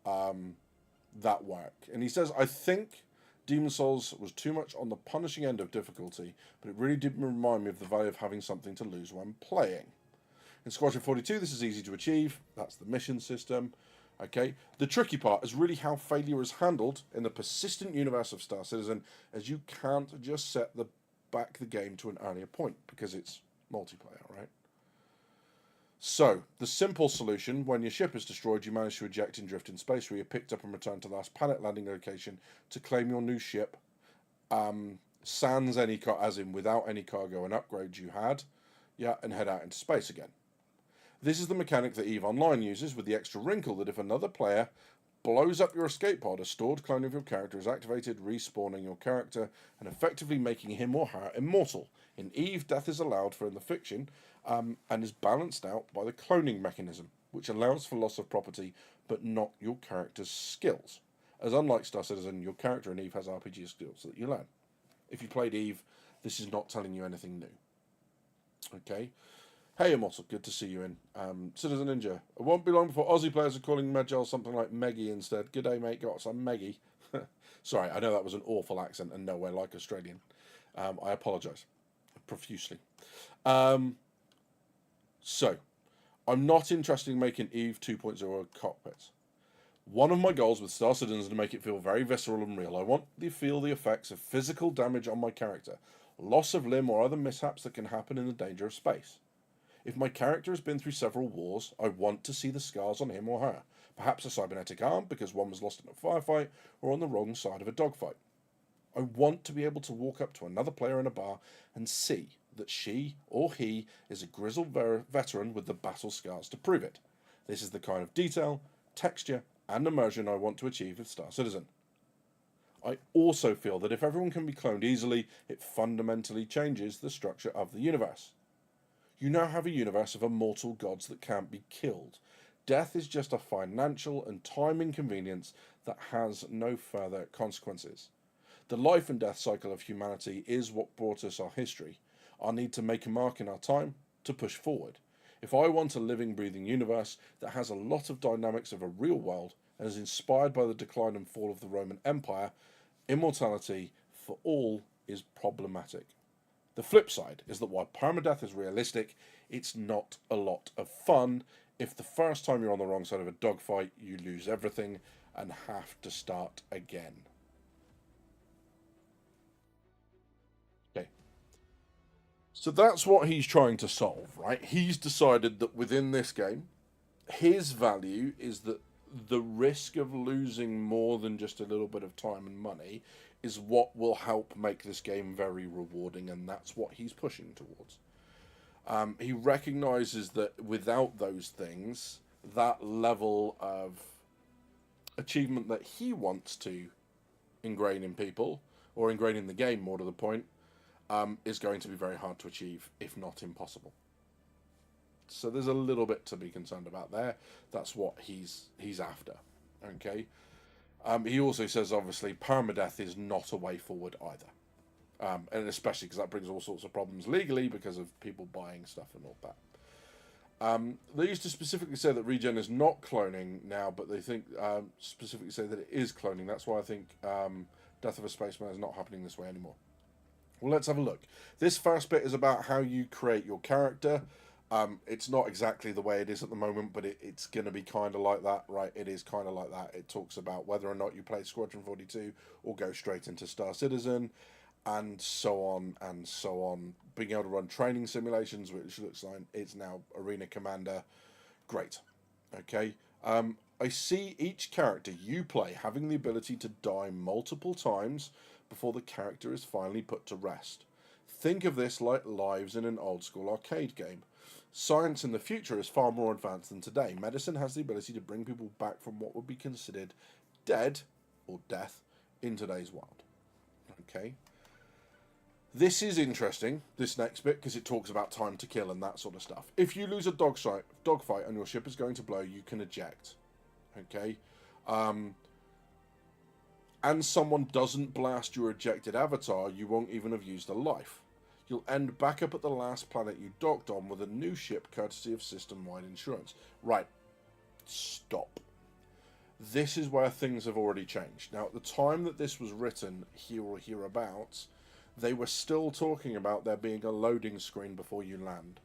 that worked. And he says, I think Demon Souls was too much on the punishing end of difficulty, but it really did remind me of the value of having something to lose when playing. In Squadron 42, this is easy to achieve. That's the mission system. Okay, the tricky part is really how failure is handled in the persistent universe of Star Citizen, as you can't just set back the game to an earlier point because it's multiplayer, right? So, the simple solution, when your ship is destroyed, you manage to eject and drift in space, where you're picked up and returned to the last planet landing location to claim your new ship, sans any as in without any cargo and upgrades you had, yeah, and head out into space again. This is the mechanic that EVE Online uses, with the extra wrinkle that if another player blows up your escape pod, a stored clone of your character is activated, respawning your character and effectively making him or her immortal. In EVE, death is allowed for in the fiction, and is balanced out by the cloning mechanism, which allows for loss of property but not your character's skills. As unlike Star Citizen, your character in EVE has RPG skills that you learn. If you played EVE, this is not telling you anything new. Okay. Hey Immortal, good to see you in. Citizen Ninja. It won't be long before Aussie players are calling Medjol something like Meggie instead. G'day mate, got some Meggie. Sorry, I know that was an awful accent and nowhere like Australian. I apologise profusely. So, I'm not interested in making EVE 2.0 cockpits. One of my goals with Star Citizen is to make it feel very visceral and real. I want to feel the effects of physical damage on my character, loss of limb or other mishaps that can happen in the danger of space. If my character has been through several wars, I want to see the scars on him or her. Perhaps a cybernetic arm because one was lost in a firefight or on the wrong side of a dogfight. I want to be able to walk up to another player in a bar and see that she or he is a grizzled veteran with the battle scars to prove it. This is the kind of detail, texture, and immersion I want to achieve with Star Citizen. I also feel that if everyone can be cloned easily, it fundamentally changes the structure of the universe. You now have a universe of immortal gods that can't be killed. Death is just a financial and time inconvenience that has no further consequences. The life and death cycle of humanity is what brought us our history, our need to make a mark in our time, to push forward. If I want a living, breathing universe that has a lot of dynamics of a real world and is inspired by the decline and fall of the Roman Empire, immortality for all is problematic. The flip side is that while permadeath is realistic, it's not a lot of fun if the first time you're on the wrong side of a dogfight, you lose everything and have to start again. Okay. So that's what he's trying to solve, right? He's decided that within this game, his value is that the risk of losing more than just a little bit of time and money is what will help make this game very rewarding, and that's what he's pushing towards. He recognizes that without those things, that level of achievement that he wants to ingrain in people, or ingrain in the game more to the point, is going to be very hard to achieve, if not impossible. So there's a little bit to be concerned about there. That's what he's after. Okay. He also says, obviously, permadeath is not a way forward either. And especially because that brings all sorts of problems legally because of people buying stuff and all that. They used to specifically say that regen is not cloning now, but they think specifically say that it is cloning. That's why I think Death of a Spaceman is not happening this way anymore. Well, let's have a look. This first bit is about how you create your character. It's not exactly the way it is at the moment, but it's going to be kind of like that, right? It is kind of like that. It talks about whether or not you play Squadron 42 or go straight into Star Citizen, and so on and so on. Being able to run training simulations, which looks like it's now Arena Commander. Great. Okay. I see each character you play having the ability to die multiple times before the character is finally put to rest. Think of this like lives in an old school arcade game. Science in the future is far more advanced than today. Medicine has the ability to bring people back from what would be considered dead or death in today's world. Okay. This is interesting, this next bit, because it talks about time to kill and that sort of stuff. If you lose a dogfight and your ship is going to blow, you can eject. Okay. And someone doesn't blast your ejected avatar, you won't even have used a life. You'll end back up at the last planet you docked on with a new ship courtesy of system-wide insurance. Right. Stop. This is where things have already changed. Now, at the time that this was written, here or hereabouts, they were still talking about there being a loading screen before you land.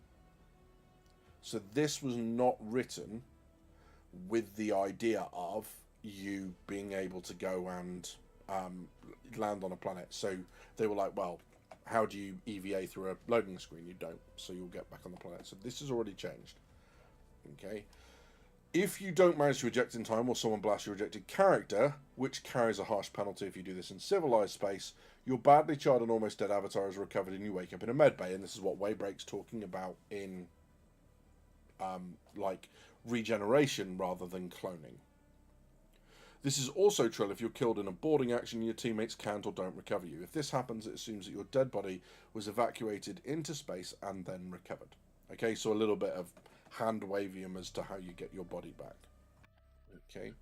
So this was not written with the idea of you being able to go and land on a planet. So they were like, well, how do you EVA through a loading screen? You don't, so you'll get back on the planet. So this has already changed. Okay. If you don't manage to eject in time or someone blasts your ejected character, which carries a harsh penalty if you do this in civilized space, your badly charred and almost dead avatar is recovered and you wake up in a med bay. And this is what Waybreak's talking about in like regeneration rather than cloning. This is also true if you're killed in a boarding action and your teammates can't or don't recover you. If this happens, it assumes that your dead body was evacuated into space and then recovered. Okay, so a little bit of hand-wavium as to how you get your body back. Okay,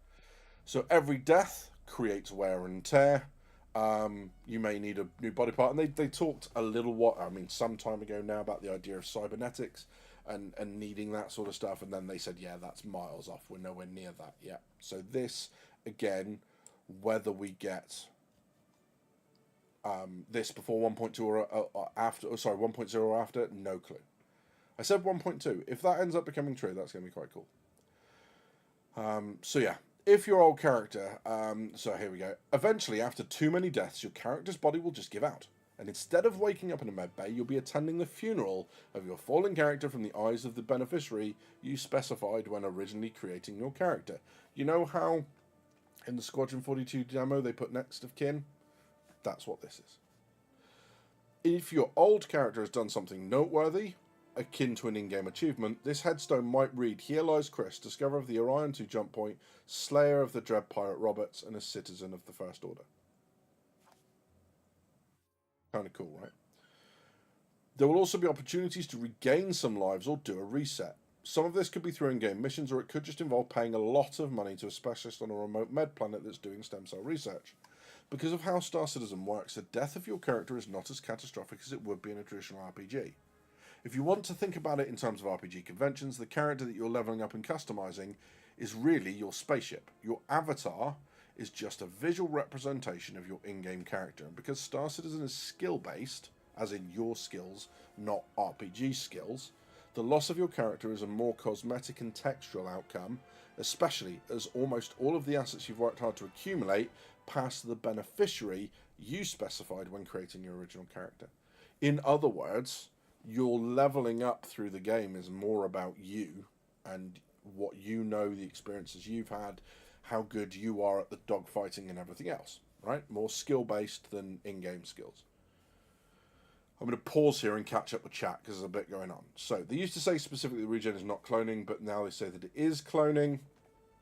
so every death creates wear and tear. You may need a new body part, and they talked a little some time ago now about the idea of cybernetics and needing that sort of stuff, and then they said, yeah, that's miles off. We're nowhere near that yet. So this, again, whether we get this before 1.2 or after, 1.0 or after, no clue. I said 1.2. If that ends up becoming true, that's going to be quite cool. So yeah, if your old character, so here we go. Eventually, after too many deaths, your character's body will just give out. And instead of waking up in a med bay, you'll be attending the funeral of your fallen character from the eyes of the beneficiary you specified when originally creating your character. You know how in the Squadron 42 demo they put next of kin? That's what this is. If your old character has done something noteworthy, akin to an in-game achievement, this headstone might read, "Here lies Chris, discoverer of the Orion 2 jump point, slayer of the dread pirate Roberts, and a citizen of the First Order." Kind of cool, right? There will also be opportunities to regain some lives or do a reset. Some of this could be through in-game missions, or it could just involve paying a lot of money to a specialist on a remote med planet that's doing stem cell research. Because of how Star Citizen works, the death of your character is not as catastrophic as it would be in a traditional RPG. If you want to think about it in terms of RPG conventions, the character that you're leveling up and customizing is really your spaceship. Your avatar is just a visual representation of your in-game character. And because Star Citizen is skill-based, as in your skills, not RPG skills, the loss of your character is a more cosmetic and textural outcome, especially as almost all of the assets you've worked hard to accumulate pass to the beneficiary you specified when creating your original character. In other words, your leveling up through the game is more about you and what you know, the experiences you've had, how good you are at the dogfighting and everything else, right? More skill-based than in-game skills. I'm going to pause here and catch up with chat because there's a bit going on. So, they used to say specifically regen is not cloning, but now they say that it is cloning.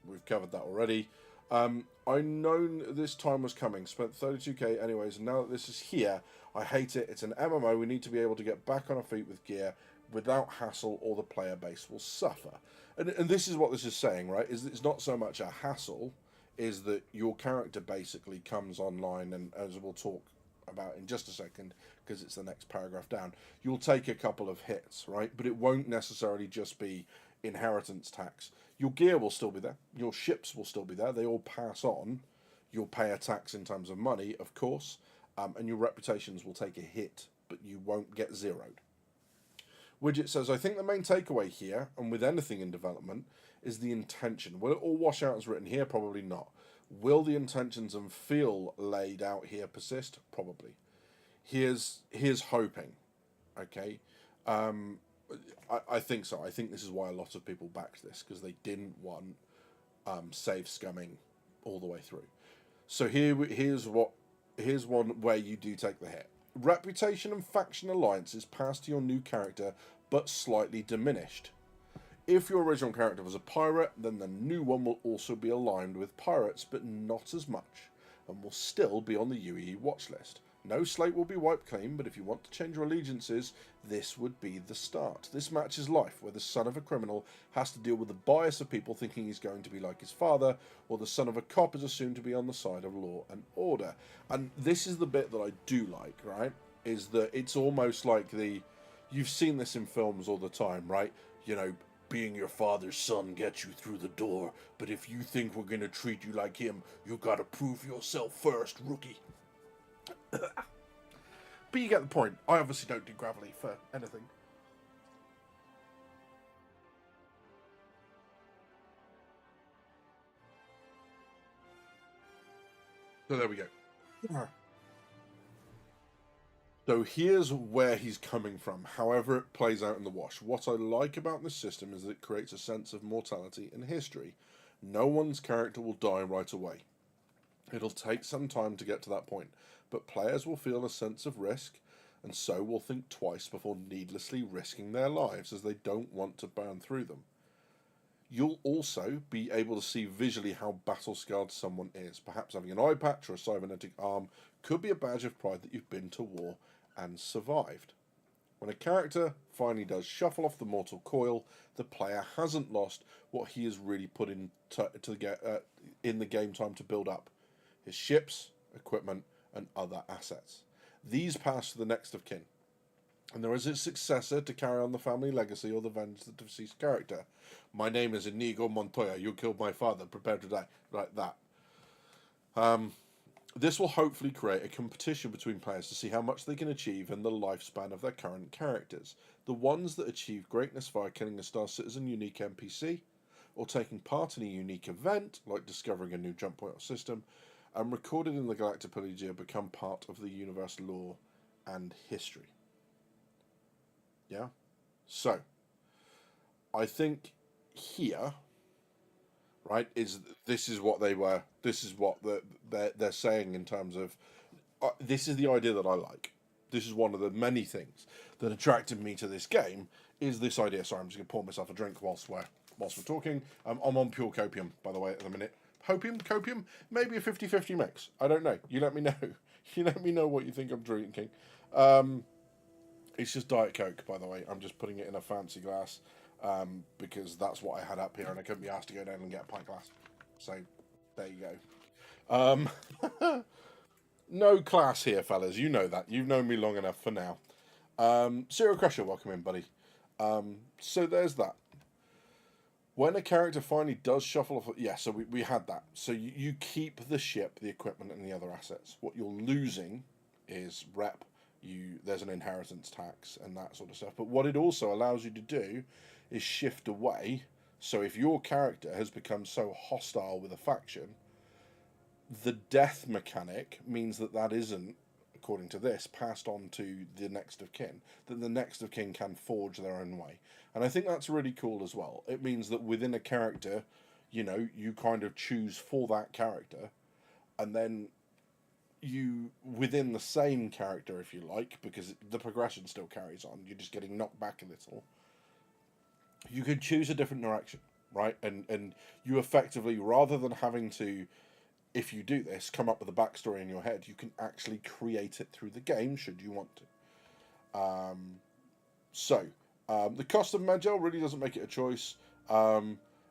We've covered that already. I know this time was coming, spent 32k anyways, and now that this is here, I hate it. It's an MMO, we need to be able to get back on our feet with gear without hassle or the player base will suffer. And this is what this is saying, right, is that it's not so much a hassle, is that your character basically comes online, and as we'll talk about in just a second, because it's the next paragraph down, you'll take a couple of hits, right, but it won't necessarily just be inheritance tax. Your gear will still be there, your ships will still be there, they all pass on, you'll pay a tax in terms of money, of course, and your reputations will take a hit, but you won't get zeroed. Widget says, I think the main takeaway here, and with anything in development, is the intention. Will it all wash out as written here? Probably not. Will the intentions and feel laid out here persist? Probably. Here's hoping. Okay? I think so. I think this is why a lot of people backed this, because they didn't want save scumming all the way through. So here's one where you do take the hit. Reputation and faction alliances pass to your new character, but slightly diminished. If your original character was a pirate, then the new one will also be aligned with pirates, but not as much, and will still be on the UEE watch list. No slate will be wiped clean, but if you want to change your allegiances, this would be the start. This matches life, where the son of a criminal has to deal with the bias of people thinking he's going to be like his father, or the son of a cop is assumed to be on the side of law and order. And this is the bit that I do like, right? Is that it's almost like you've seen this in films all the time, right? You know, being your father's son gets you through the door, but if you think we're going to treat you like him, you got to prove yourself first, rookie. But you get the point. I obviously don't do Gravelly for anything. So there we go. So here's where he's coming from, however it plays out in the wash. What I like about this system is that it creates a sense of mortality and history. No one's character will die right away. It'll take some time to get to that point, but players will feel a sense of risk, and so will think twice before needlessly risking their lives, as they don't want to burn through them. You'll also be able to see visually how battle-scarred someone is. Perhaps having an eye patch or a cybernetic arm could be a badge of pride that you've been to war and survived. When a character finally does shuffle off the mortal coil, the player hasn't lost what he has really put in the game time to build up: his ships, equipment, and other assets. These pass to the next of kin, and there is a successor to carry on the family legacy or the vengeance of the deceased character. My name is Inigo Montoya. You killed my father. Prepare to die. Like that. This will hopefully create a competition between players to see how much they can achieve in the lifespan of their current characters. The ones that achieve greatness via killing a Star Citizen unique NPC, or taking part in a unique event, like discovering a new jump point or system, and recorded in the Galactopelagia, become part of the universe lore and history. Yeah? So, I think here, right, this is what they're saying in terms of, this is the idea that I like. This is one of the many things that attracted me to this game, is this idea. Sorry, I'm just going to pour myself a drink whilst we're talking. I'm on pure copium, by the way, at the minute. Copium? Maybe a 50-50 mix. I don't know. You let me know. You let me know what you think I'm drinking. It's just Diet Coke, by the way. I'm just putting it in a fancy glass, because that's what I had up here, and I couldn't be asked to go down and get a pint glass. So, there you go. No class here, fellas. You know that. You've known me long enough for now. Serial Crusher, welcome in, buddy. So there's that. When a character finally does shuffle off... Yeah, so we had that. So you keep the ship, the equipment, and the other assets. What you're losing is rep. There's an inheritance tax and that sort of stuff. But what it also allows you to do is shift away. So if your character has become so hostile with a faction, the death mechanic means that isn't, according to this, passed on to the next of kin, that the next of kin can forge their own way. And I think that's really cool as well. It means that within a character, you kind of choose for that character, and then you, within the same character, if you like, because the progression still carries on, you're just getting knocked back a little, you can choose a different direction, right? And you effectively, rather than having to, if you do this, come up with a backstory in your head, you can actually create it through the game, should you want to. The cost of Magel really doesn't make it a choice.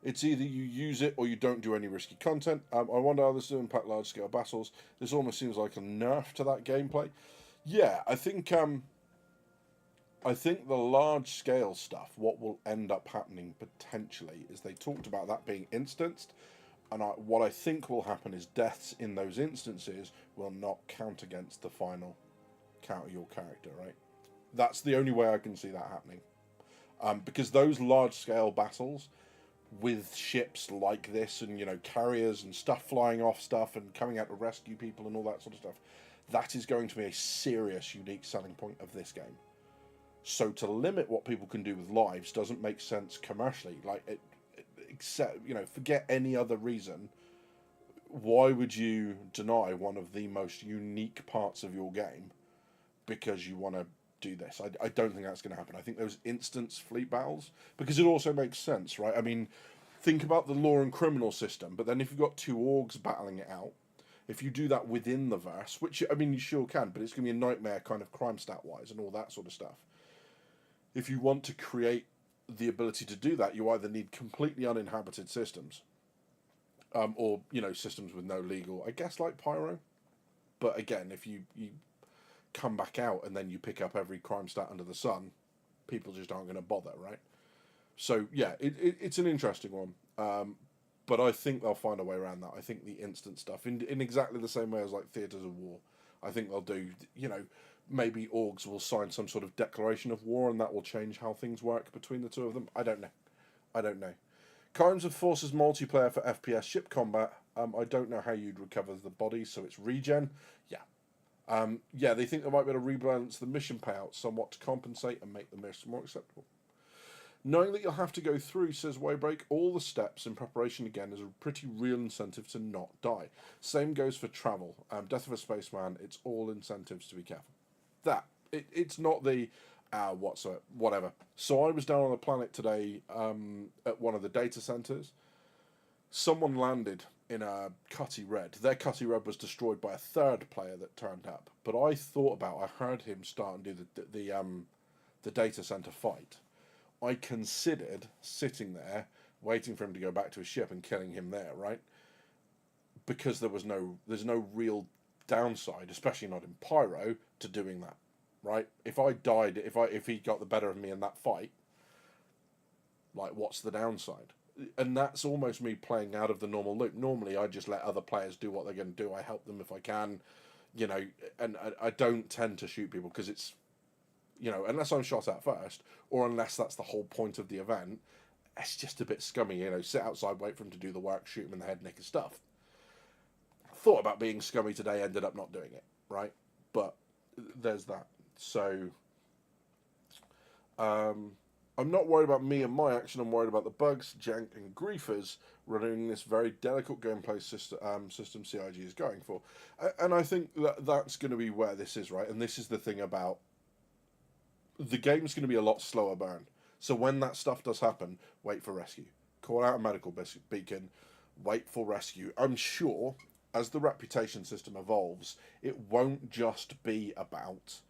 It's either you use it or you don't do any risky content. I wonder how this will impact large-scale battles. This almost seems like a nerf to that gameplay. Yeah, I think the large-scale stuff, what will end up happening potentially, is they talked about that being instanced, and what I think will happen is deaths in those instances will not count against the final count of your character, right? That's the only way I can see that happening. Because those large-scale battles with ships like this and, carriers and stuff flying off stuff and coming out to rescue people and all that sort of stuff, that is going to be a serious unique selling point of this game. So to limit what people can do with lives doesn't make sense commercially. Except, forget any other reason. Why would you deny one of the most unique parts of your game because you want to do this? I don't think that's going to happen. I think those instance fleet battles, because it also makes sense, right? I mean, think about the law and criminal system, but then if you've got two orgs battling it out, if you do that within the verse, which, I mean, you sure can, but it's going to be a nightmare kind of crime stat-wise and all that sort of stuff. If you want to create the ability to do that, you either need completely uninhabited systems, or, systems with no legal, I guess, like Pyro. But again, if you come back out and then you pick up every crime stat under the sun, people just aren't going to bother, right? So yeah, it's an interesting one, but I think they'll find a way around that. I think the instant stuff, in exactly the same way as like Theatres of War, I think they'll do, maybe orgs will sign some sort of declaration of war, and that will change how things work between the two of them. I don't know. Crimes of Forces multiplayer for FPS ship combat I don't know how you'd recover the body, so it's regen. Yeah. Yeah, they think they might be able to rebalance the mission payouts somewhat to compensate and make the mission more acceptable. Knowing that you'll have to go through, says Waybreak, all the steps in preparation again is a pretty real incentive to not die. Same goes for travel. Death of a Spaceman, it's all incentives to be careful. It's not the whatever. So I was down on the planet today at one of the data centers. Someone landed in a Cutty Red. Their Cutty Red was destroyed by a third player that turned up. But I heard him start and do the data center fight. I considered sitting there, waiting for him to go back to his ship and killing him there, right? Because there's no real downside, especially not in Pyro, to doing that, right? If I died, if he got the better of me in that fight, like, what's the downside? And that's almost me playing out of the normal loop. Normally, I just let other players do what they're going to do. I help them if I can, and I don't tend to shoot people because it's, unless I'm shot at first, or unless that's the whole point of the event, it's just a bit scummy, sit outside, wait for him to do the work, shoot him in the head, nick his stuff. Thought about being scummy today, ended up not doing it, right? But there's that. So, I'm not worried about me and my action, I'm worried about the bugs, jank, and griefers running this very delicate gameplay system CIG is going for. And I think that's going to be where this is, right? And this is the thing about the game's going to be a lot slower burn. So when that stuff does happen, wait for rescue. Call out a medical beacon, wait for rescue. I'm sure, as the reputation system evolves, it won't just be about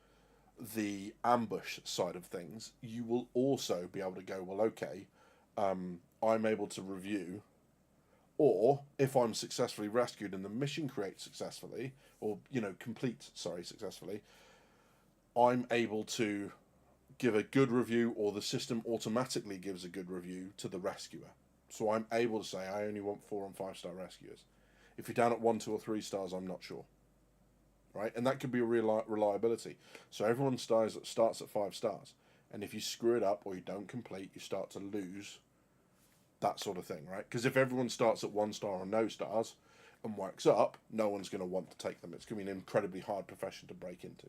the ambush side of things. You will also be able to go, well, okay, I'm able to review, or if I'm successfully rescued and the mission creates successfully, or, successfully, I'm able to give a good review, or the system automatically gives a good review to the rescuer. So I'm able to say, I only want 4 and 5 star rescuers. If you're down at 1, 2, or 3 stars, I'm not sure. Right? And that could be a real reliability. So everyone starts at 5 stars. And if you screw it up or you don't complete, you start to lose that sort of thing, right? Because if everyone starts at 1 star or no stars and works up, no one's going to want to take them. It's going to be an incredibly hard profession to break into.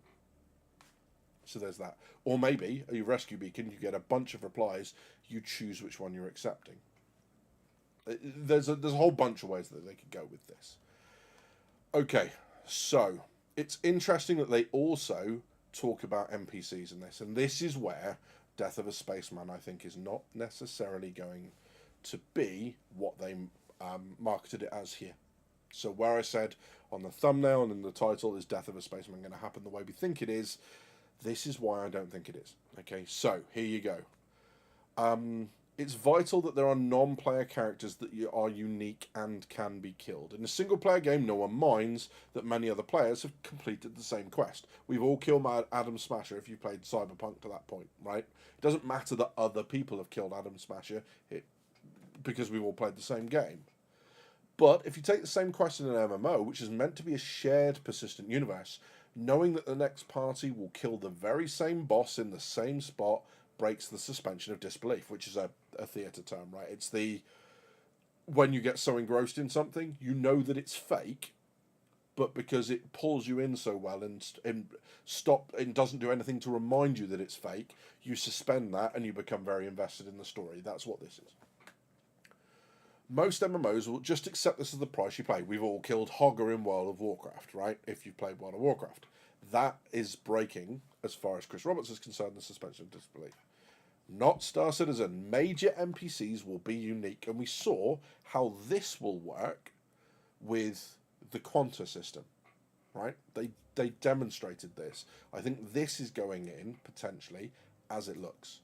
So there's that. Or maybe a rescue beacon, you get a bunch of replies, you choose which one you're accepting. There's a whole bunch of ways that they could go with this. Okay, so it's interesting that they also talk about NPCs in this, and this is where Death of a Spaceman, I think, is not necessarily going to be what they marketed it as here. So where I said on the thumbnail and in the title, is Death of a Spaceman going to happen the way we think it is? This is why I don't think it is. Okay, so here you go. It's vital that there are non-player characters that are unique and can be killed. In a single-player game, no one minds that many other players have completed the same quest. We've all killed Adam Smasher if you've played Cyberpunk to that point, right? It doesn't matter that other people have killed Adam Smasher because we've all played the same game. But if you take the same quest in an MMO, which is meant to be a shared persistent universe, knowing that the next party will kill the very same boss in the same spot breaks the suspension of disbelief, which is a theatre term, right? It's when you get so engrossed in something, you know that it's fake, but because it pulls you in so well and doesn't do anything to remind you that it's fake, you suspend that and you become very invested in the story. That's what this is. Most MMOs will just accept this as the price you pay. We've all killed Hogger in World of Warcraft, right? If you've played World of Warcraft. That is breaking, as far as Chris Roberts is concerned, the suspension of disbelief. Not Star Citizen. Major NPCs will be unique, and we saw how this will work with the Quanta system, right? They demonstrated this. I think this is going in, potentially, as it looks.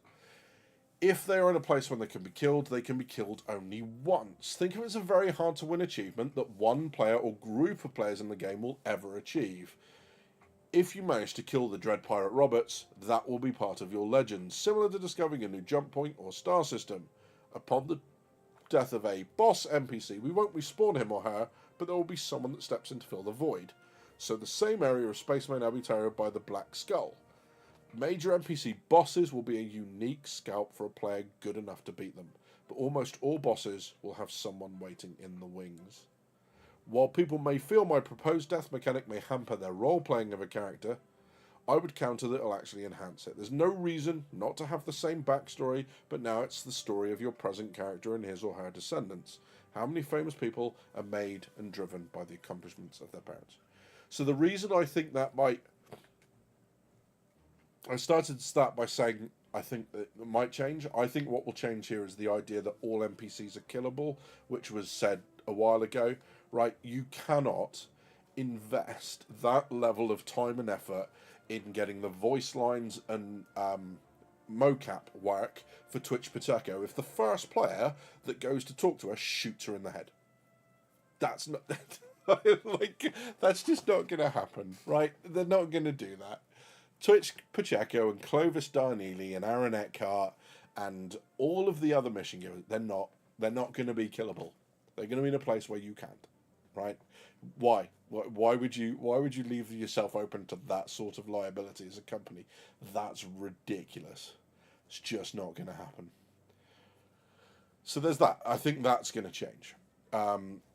If they are in a place where they can be killed only once. Think of it as a very hard to win achievement that one player or group of players in the game will ever achieve. If you manage to kill the Dread Pirate Roberts, that will be part of your legend, similar to discovering a new jump point or star system. Upon the death of a boss NPC, we won't respawn him or her, but there will be someone that steps in to fill the void. So the same area of Spaceman Abbey by the Black Skull. Major NPC bosses will be a unique scalp for a player good enough to beat them, but almost all bosses will have someone waiting in the wings. While people may feel my proposed death mechanic may hamper their role playing of a character, I would counter that it'll actually enhance it. There's no reason not to have the same backstory, but now it's the story of your present character and his or her descendants. How many famous people are made and driven by the accomplishments of their parents? So the reason I think that might... I started to start by saying I think that it might change. I think what will change here is the idea that all NPCs are killable, which was said a while ago. Right? You cannot invest that level of time and effort in getting the voice lines and mocap work for Twitch Pacheco if the first player that goes to talk to her shoots her in the head. That's not... like, that's just not going to happen, right? They're not going to do that. Twitch Pacheco and Clovis Darneely and Aaron Eckhart and all of the other mission givers, they're not going to be killable. They're going to be in a place where you can't, right? Why? Why would you leave yourself open to that sort of liability as a company? That's ridiculous. It's just not going to happen. So there's that. I think that's going to change.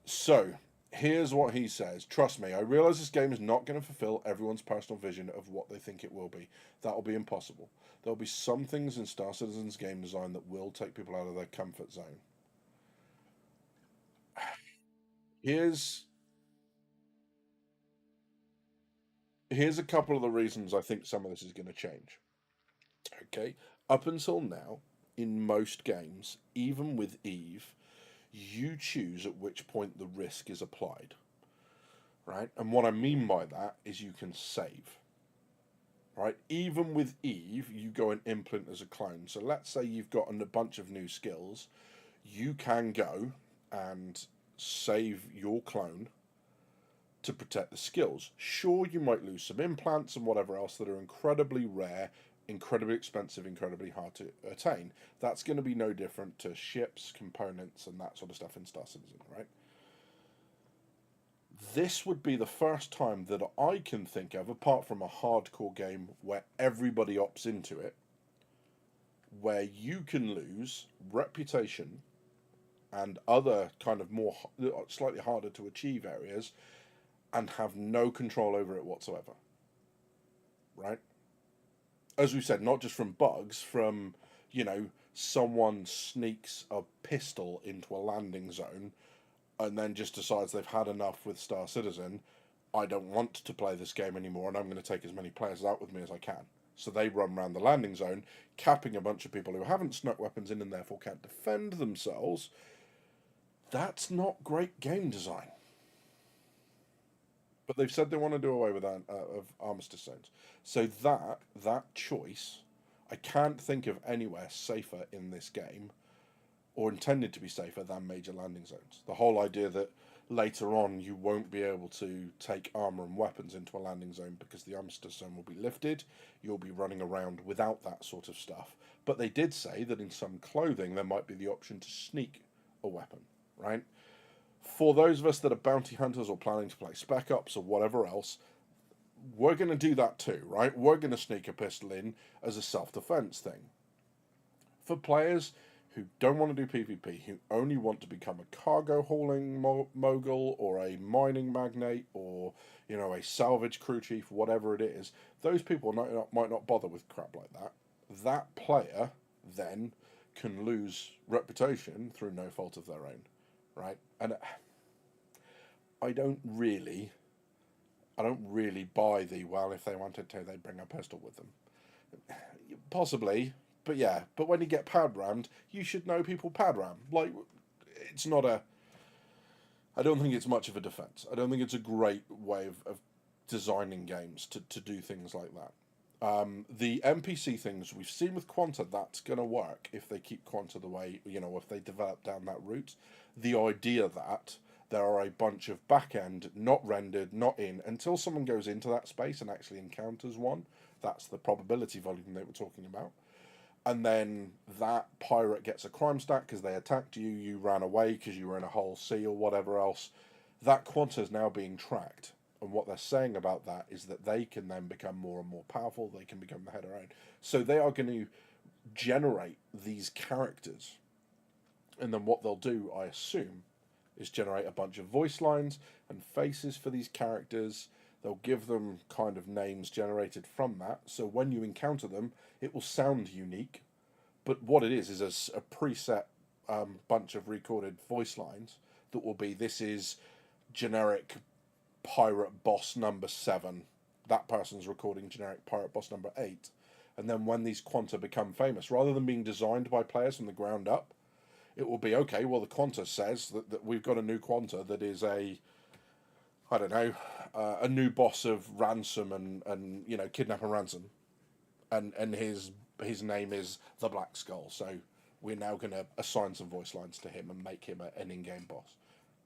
So here's what he says. Trust me, I realize this game is not going to fulfill everyone's personal vision of what they think it will be. That will be impossible. There'll be some things in Star Citizen's game design that will take people out of their comfort zone. Here's here's a couple of the reasons I think some of this is going to change. Okay, up until now, in most games, even with Eve, you choose at which point the risk is applied, right? And what I mean by that is you can save, right? Even with Eve, you go and implement as a clone. So let's say you've gotten a bunch of new skills, you can go and save your clone to protect the skills. Sure, you might lose some implants and whatever else that are incredibly rare, incredibly expensive, incredibly hard to attain. That's going to be no different to ships, components, and that sort of stuff in Star Citizen, right? This would be the first time that I can think of, apart from a hardcore game where everybody opts into it, where you can lose reputation and other kind of more slightly harder to achieve areas and have no control over it whatsoever, right? As we said, not just from bugs, from, someone sneaks a pistol into a landing zone and then just decides they've had enough with Star Citizen. I don't want to play this game anymore and I'm going to take as many players out with me as I can. So they run around the landing zone, capping a bunch of people who haven't snuck weapons in and therefore can't defend themselves. That's not great game design. But they've said they want to do away with that of armistice zones. So that choice, I can't think of anywhere safer in this game, or intended to be safer than major landing zones. The whole idea that later on you won't be able to take armor and weapons into a landing zone because the armistice zone will be lifted, you'll be running around without that sort of stuff. But they did say that in some clothing there might be the option to sneak a weapon, right? For those of us that are bounty hunters or planning to play Spec Ops or whatever else, we're going to do that too, right? We're going to sneak a pistol in as a self-defense thing. For players who don't want to do PvP, who only want to become a cargo hauling mogul or a mining magnate or, a salvage crew chief, whatever it is, those people might not bother with crap like that. That player then can lose reputation through no fault of their own, right? And I don't really buy the, well, if they wanted to, they'd bring a pistol with them. Possibly, but yeah. But when you get pad rammed, you should know people pad ram. Like, it's not a... I don't think it's much of a defense. I don't think it's a great way of designing games to do things like that. The NPC things we've seen with Quanta, that's going to work if they keep Quanta the way, if they develop down that route. The idea that there are a bunch of back-end, not rendered, not in, until someone goes into that space and actually encounters one. That's the probability volume they were talking about. And then that pirate gets a crime stack because they attacked you, you ran away because you were in a whole sea or whatever else. That Quanta is now being tracked. And what they're saying about that is that they can then become more and more powerful. They can become the head of their own. So they are going to generate these characters. And then what they'll do, I assume, is generate a bunch of voice lines and faces for these characters. They'll give them kind of names generated from that, so when you encounter them, it will sound unique. But what it is a preset bunch of recorded voice lines that will be, this is generic pirate boss number 7. That person's recording generic pirate boss number 8. And then when these quanta become famous, rather than being designed by players from the ground up, it will be, okay, well, the quanta says that we've got a new quanta that is a, I don't know, a new boss of ransom and you know, kidnap and ransom. And his name is the Black Skull. So we're now going to assign some voice lines to him and make him an in-game boss.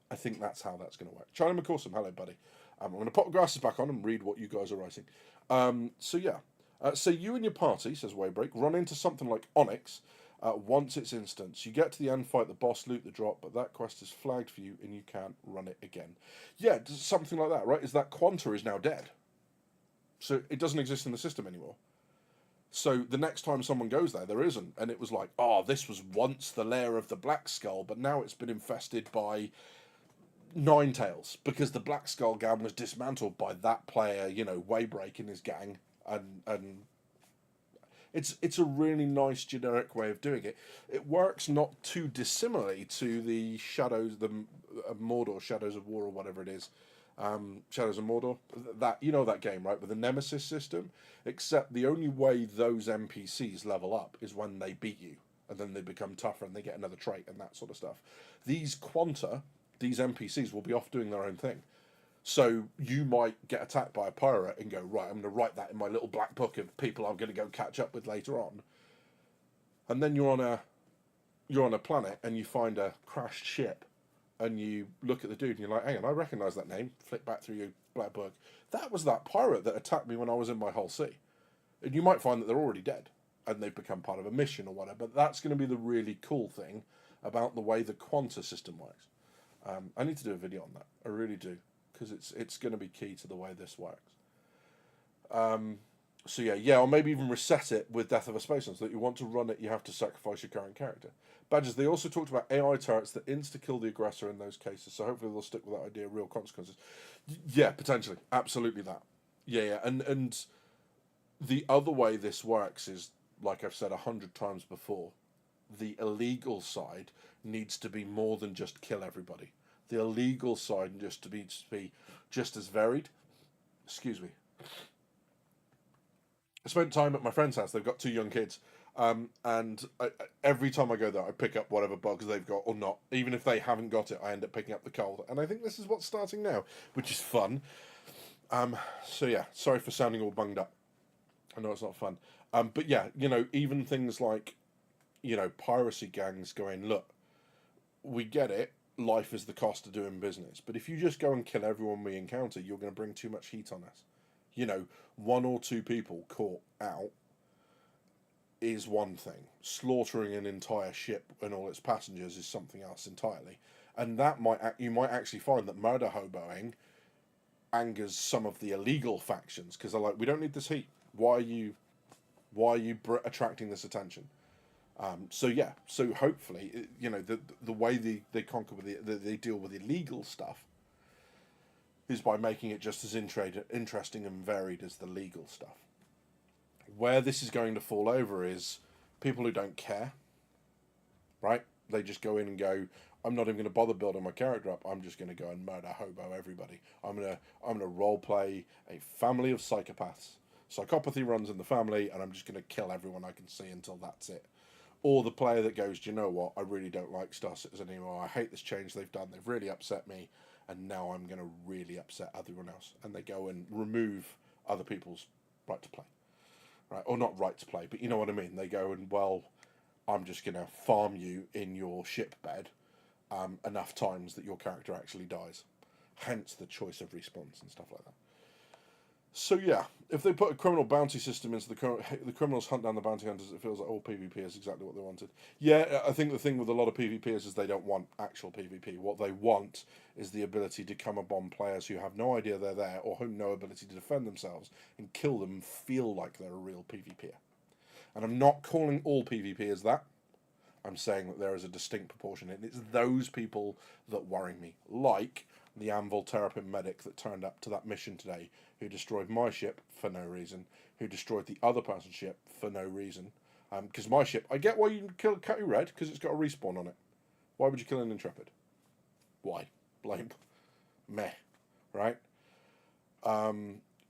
I think that's how that's going to work. Charlie McCawsome, hello, buddy. I'm going to pop the glasses back on and read what you guys are writing. So yeah. So you and your party, says Waybreak, run into something like Onyx once it's instanced. You get to the end, fight the boss, loot the drop, but that quest is flagged for you and you can't run it again. Yeah, something like that, right? Is that Quanta is now dead. So it doesn't exist in the system anymore. So the next time someone goes there isn't. And it was like, oh, this was once the lair of the Black Skull, but now it's been infested by Ninetales, because the Black Skull gang was dismantled by that player, you know, Waybreak and his gang, and it's a really nice generic way of doing it. It works not too dissimilarly to the Shadows, the Mordor, Shadows of War, or whatever it is, Shadows of Mordor. That, you know, that game, right, with the Nemesis system. Except the only way those NPCs level up is when they beat you, and then they become tougher and they get another trait and that sort of stuff. These Quanta, these NPCs will be off doing their own thing. So you might get attacked by a pirate and go, right, I'm going to write that in my little black book of people I'm going to go catch up with later on. And then you're on a planet and you find a crashed ship, and you look at the dude and you're like, hang on, I recognise that name. Flick back through your black book. That was that pirate that attacked me when I was in my Hull Sea. And you might find that they're already dead and they've become part of a mission or whatever. But that's going to be the really cool thing about the way the Quanta system works. I need to do a video on that. I really do, because it's going to be key to the way this works. So yeah, or maybe even reset it with Death of a Spaceman, so that you want to run it, you have to sacrifice your current character. Badges, they also talked about AI turrets that insta-kill the aggressor in those cases, so hopefully they'll stick with that idea of real consequences. Yeah, potentially. Absolutely that. Yeah, and the other way this works is, like I've said 100 times before, the illegal side needs to be more than just kill everybody. The illegal side needs to be just as varied. Excuse me. I spent time at my friend's house. They've got 2 young kids. And every time I go there, I pick up whatever bugs they've got or not. Even if they haven't got it, I end up picking up the cold. And I think this is what's starting now, which is fun. So yeah, sorry for sounding all bunged up. I know it's not fun. But yeah, you know, even things like, you know, piracy gangs going, look, we get it. Life is the cost of doing business. But if you just go and kill everyone we encounter, you're going to bring too much heat on us. You know, 1 or 2 people caught out is one thing. Slaughtering an entire ship and all its passengers is something else entirely. And that you might actually find that murder hoboing angers some of the illegal factions, because they're like, we don't need this heat. Why are you attracting this attention? So yeah, so hopefully, you know, the way they conquer with they deal with illegal stuff is by making it just as interesting and varied as the legal stuff. Where this is going to fall over is people who don't care, right? They just go in and go, I'm not even going to bother building my character up. I'm just going to go and murder hobo everybody. I'm gonna role play a family of psychopaths. Psychopathy runs in the family, and I'm just going to kill everyone I can see until that's it. Or the player that goes, do you know what? I really don't like Star Citizen anymore. I hate this change they've done. They've really upset me, and now I'm going to really upset everyone else. And they go and remove other people's right to play. Right? Or not right to play, but you know what I mean. They go and, well, I'm just going to farm you in your ship bed enough times that your character actually dies. Hence the choice of respawns and stuff like that. So yeah, if they put a criminal bounty system into the criminals hunt down the bounty hunters, it feels like all PvP is exactly what they wanted. Yeah, I think the thing with a lot of PvPers is they don't want actual PvP. What they want is the ability to come upon players who have no idea they're there or who have no ability to defend themselves and kill them and feel like they're a real PvPer. And I'm not calling all PvPers that. I'm saying that there is a distinct proportion, and it's those people that worry me. Like the Anvil Terrapin medic that turned up to that mission today, who destroyed my ship for no reason, who destroyed the other person's ship for no reason. Because my ship, I get why you kill Cutty Red, because it's got a respawn on it. Why would you kill an Intrepid? Why? Blame. Meh. Right?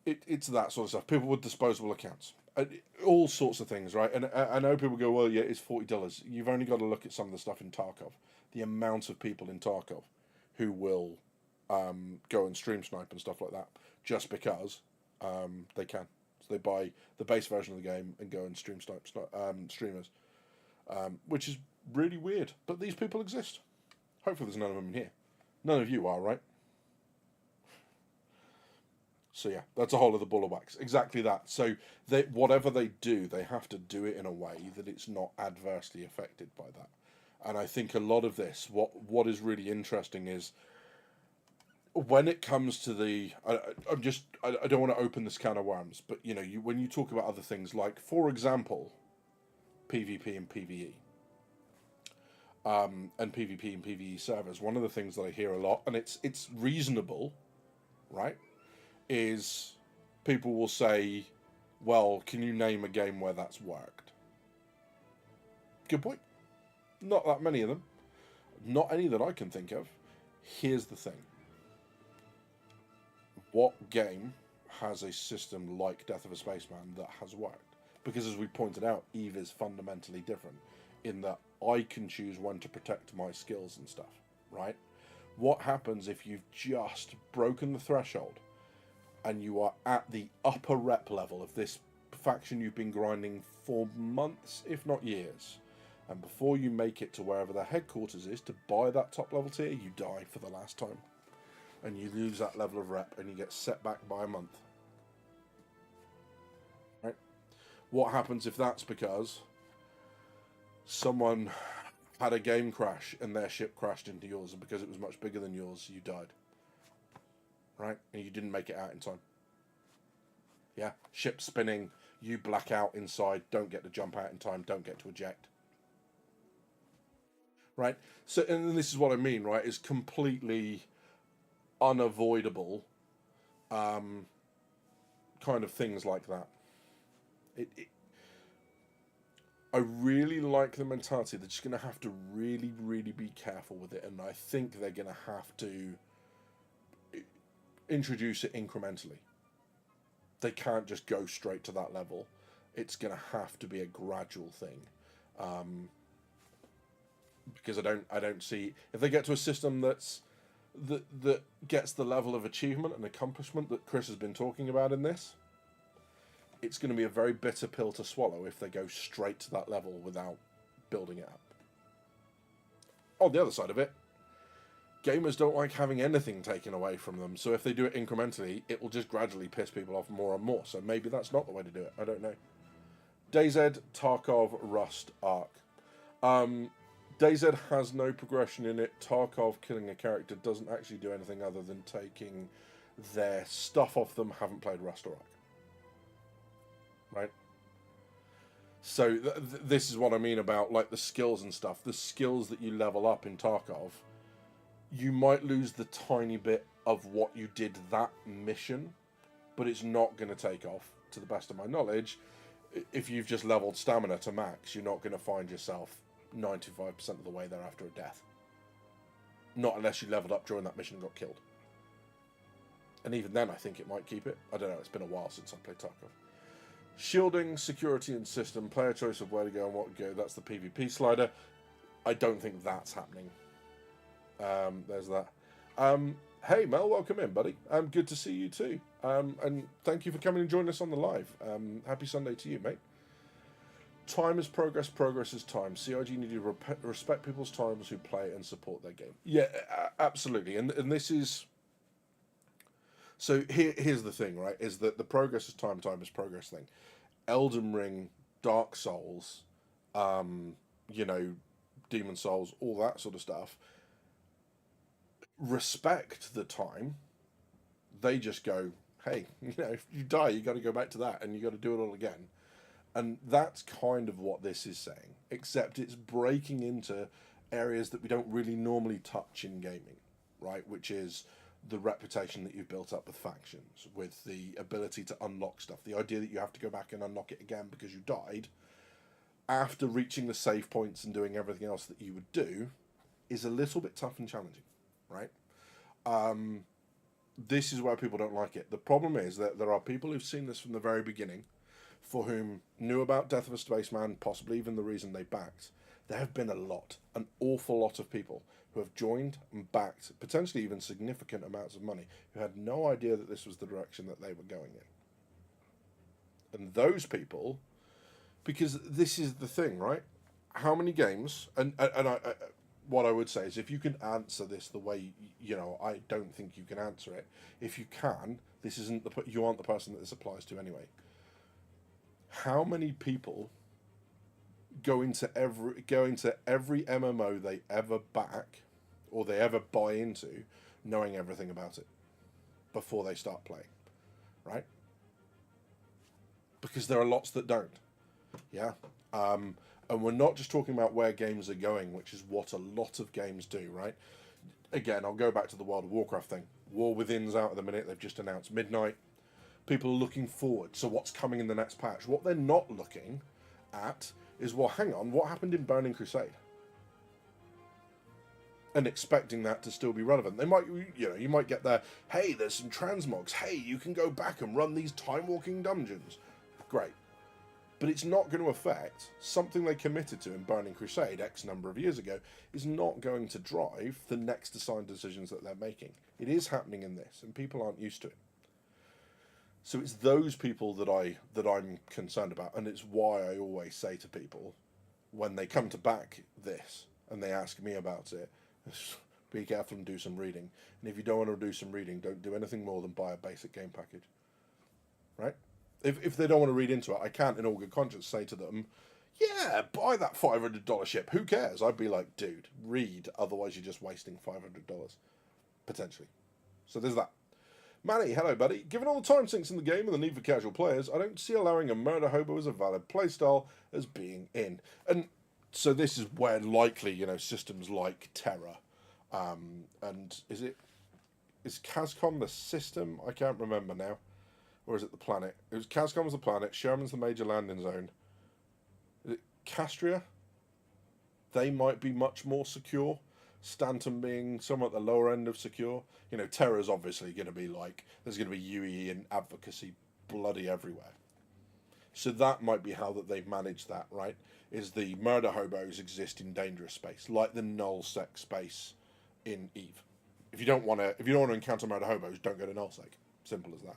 It's that sort of stuff. People with disposable accounts. All sorts of things, right? And I know people go, well, yeah, it's $40. You've only got to look at some of the stuff in Tarkov. The amount of people in Tarkov who will go and stream snipe and stuff like that just because they can. So they buy the base version of the game and go and stream snipe streamers, which is really weird. But these people exist. Hopefully there's none of them in here. None of you are, right? So yeah, that's a whole other ball of wax. Exactly that. So whatever they do, they have to do it in a way that it's not adversely affected by that. And I think a lot of this, what is really interesting is when it comes to the, I don't want to open this can of worms, but you know, when you talk about other things like, for example, PvP and PvE, and PvP and PvE servers, one of the things that I hear a lot, and it's reasonable, right? Is people will say, well, can you name a game where that's worked? Good point. Not that many of them. Not any that I can think of. Here's the thing. What game has a system like Death of a Spaceman that has worked? Because as we pointed out, EVE is fundamentally different in that I can choose when to protect my skills and stuff, right? What happens if you've just broken the threshold and you are at the upper rep level of this faction you've been grinding for months, if not years, and before you make it to wherever their headquarters is to buy that top level tier, you die for the last time. And you lose that level of rep and you get set back by a month. Right? What happens if that's because someone had a game crash and their ship crashed into yours, and because it was much bigger than yours, you died? Right? And you didn't make it out in time. Yeah? Ship spinning, you black out inside, don't get to jump out in time, don't get to eject. Right? So, and this is what I mean, right? It's completely unavoidable kind of things like that. I really like the mentality. They're just going to have to really, really be careful with it, and I think they're going to have to introduce it incrementally. They can't just go straight to that level. It's going to have to be a gradual thing, because I don't see if they get to a system that gets the level of achievement and accomplishment that Chris has been talking about in this. It's going to be a very bitter pill to swallow if they go straight to that level without building it up. On the other side of it, gamers don't like having anything taken away from them, so if they do it incrementally, it will just gradually piss people off more and more, so maybe that's not the way to do it. I don't know. DayZ, Tarkov, Rust, Ark. DayZ has no progression in it. Tarkov killing a character doesn't actually do anything other than taking their stuff off them, haven't played Rust or Ark. Right? So this is what I mean about like the skills and stuff. The skills that you level up in Tarkov, you might lose the tiny bit of what you did that mission, but it's not going to take off, to the best of my knowledge. If you've just leveled stamina to max, you're not going to find yourself 95% of the way there after a death. Not unless you leveled up during that mission and got killed. And even then, I think it might keep it. I don't know, it's been a while since I played Tarkov. Shielding, security and system, player choice of where to go and what to go. That's the PvP slider. I don't think that's happening. There's that. Hey Mel, welcome in, buddy. Good to see you too. And thank you for coming and joining us on the live. Happy Sunday to you, mate. Time is progress, progress is time. CIG need to respect people's times who play and support their game. Yeah, absolutely. And this is... So here's the thing, right? Is that the progress is time, time is progress thing. Elden Ring, Dark Souls, you know, Demon Souls, all that sort of stuff. Respect the time. They just go, hey, you know, if you die, you got to go back to that, and you got to do it all again. And that's kind of what this is saying, except it's breaking into areas that we don't really normally touch in gaming, right? Which is the reputation that you've built up with factions, with the ability to unlock stuff, the idea that you have to go back and unlock it again because you died after reaching the save points and doing everything else that you would do is a little bit tough and challenging, right? This is why people don't like it. The problem is that there are people who've seen this from the very beginning, for whom knew about Death of a Spaceman, possibly even the reason they backed. There have been an awful lot of people who have joined and backed, potentially even significant amounts of money, who had no idea that this was the direction that they were going in. And those people, because this is the thing, right? How many games, what I would say is, if you can answer this the way, I don't think you can answer it. If you can, this isn't you aren't the person that this applies to anyway. How many people go into every MMO they ever back or they ever buy into, knowing everything about it before they start playing, right? Because there are lots that don't. Yeah. And we're not just talking about where games are going, which is what a lot of games do, right? Again, I'll go back to the World of Warcraft thing. War Within's out at the minute. They've just announced midnight. People are looking forward. So what's coming in the next patch? What they're not looking at is, well, hang on, what happened in Burning Crusade? And expecting that to still be relevant. They might, you might get there, hey, there's some transmogs. Hey, you can go back and run these time-walking dungeons. Great. But it's not going to affect something they committed to in Burning Crusade X number of years ago, is not going to drive the next assigned decisions that they're making. It is happening in this, and people aren't used to it. So it's those people that I'm concerned about, and it's why I always say to people when they come to back this and they ask me about it, be careful and do some reading. And if you don't want to do some reading, don't do anything more than buy a basic game package. Right? If they don't want to read into it, I can't in all good conscience say to them, yeah, buy that $500 ship. Who cares? I'd be like, dude, read, otherwise you're just wasting $500 potentially. So there's that. Manny, hello buddy. Given all the time sinks in the game and the need for casual players, I don't see allowing a murder hobo as a valid playstyle as being in. And so this is where likely, systems like Terra, and is Cascom the system? I can't remember now. Or is it the planet? It was Cascom's the planet, Sherman's the major landing zone. Is it Castria? They might be much more secure. Stanton being somewhat the lower end of secure. Terra's obviously going to be like, there's going to be UE and advocacy bloody everywhere. So that might be how that they've managed that, right? Is the murder hobos exist in dangerous space, like the nullsec space in Eve. If you don't want to encounter murder hobos, don't go to nullsec. Simple as that.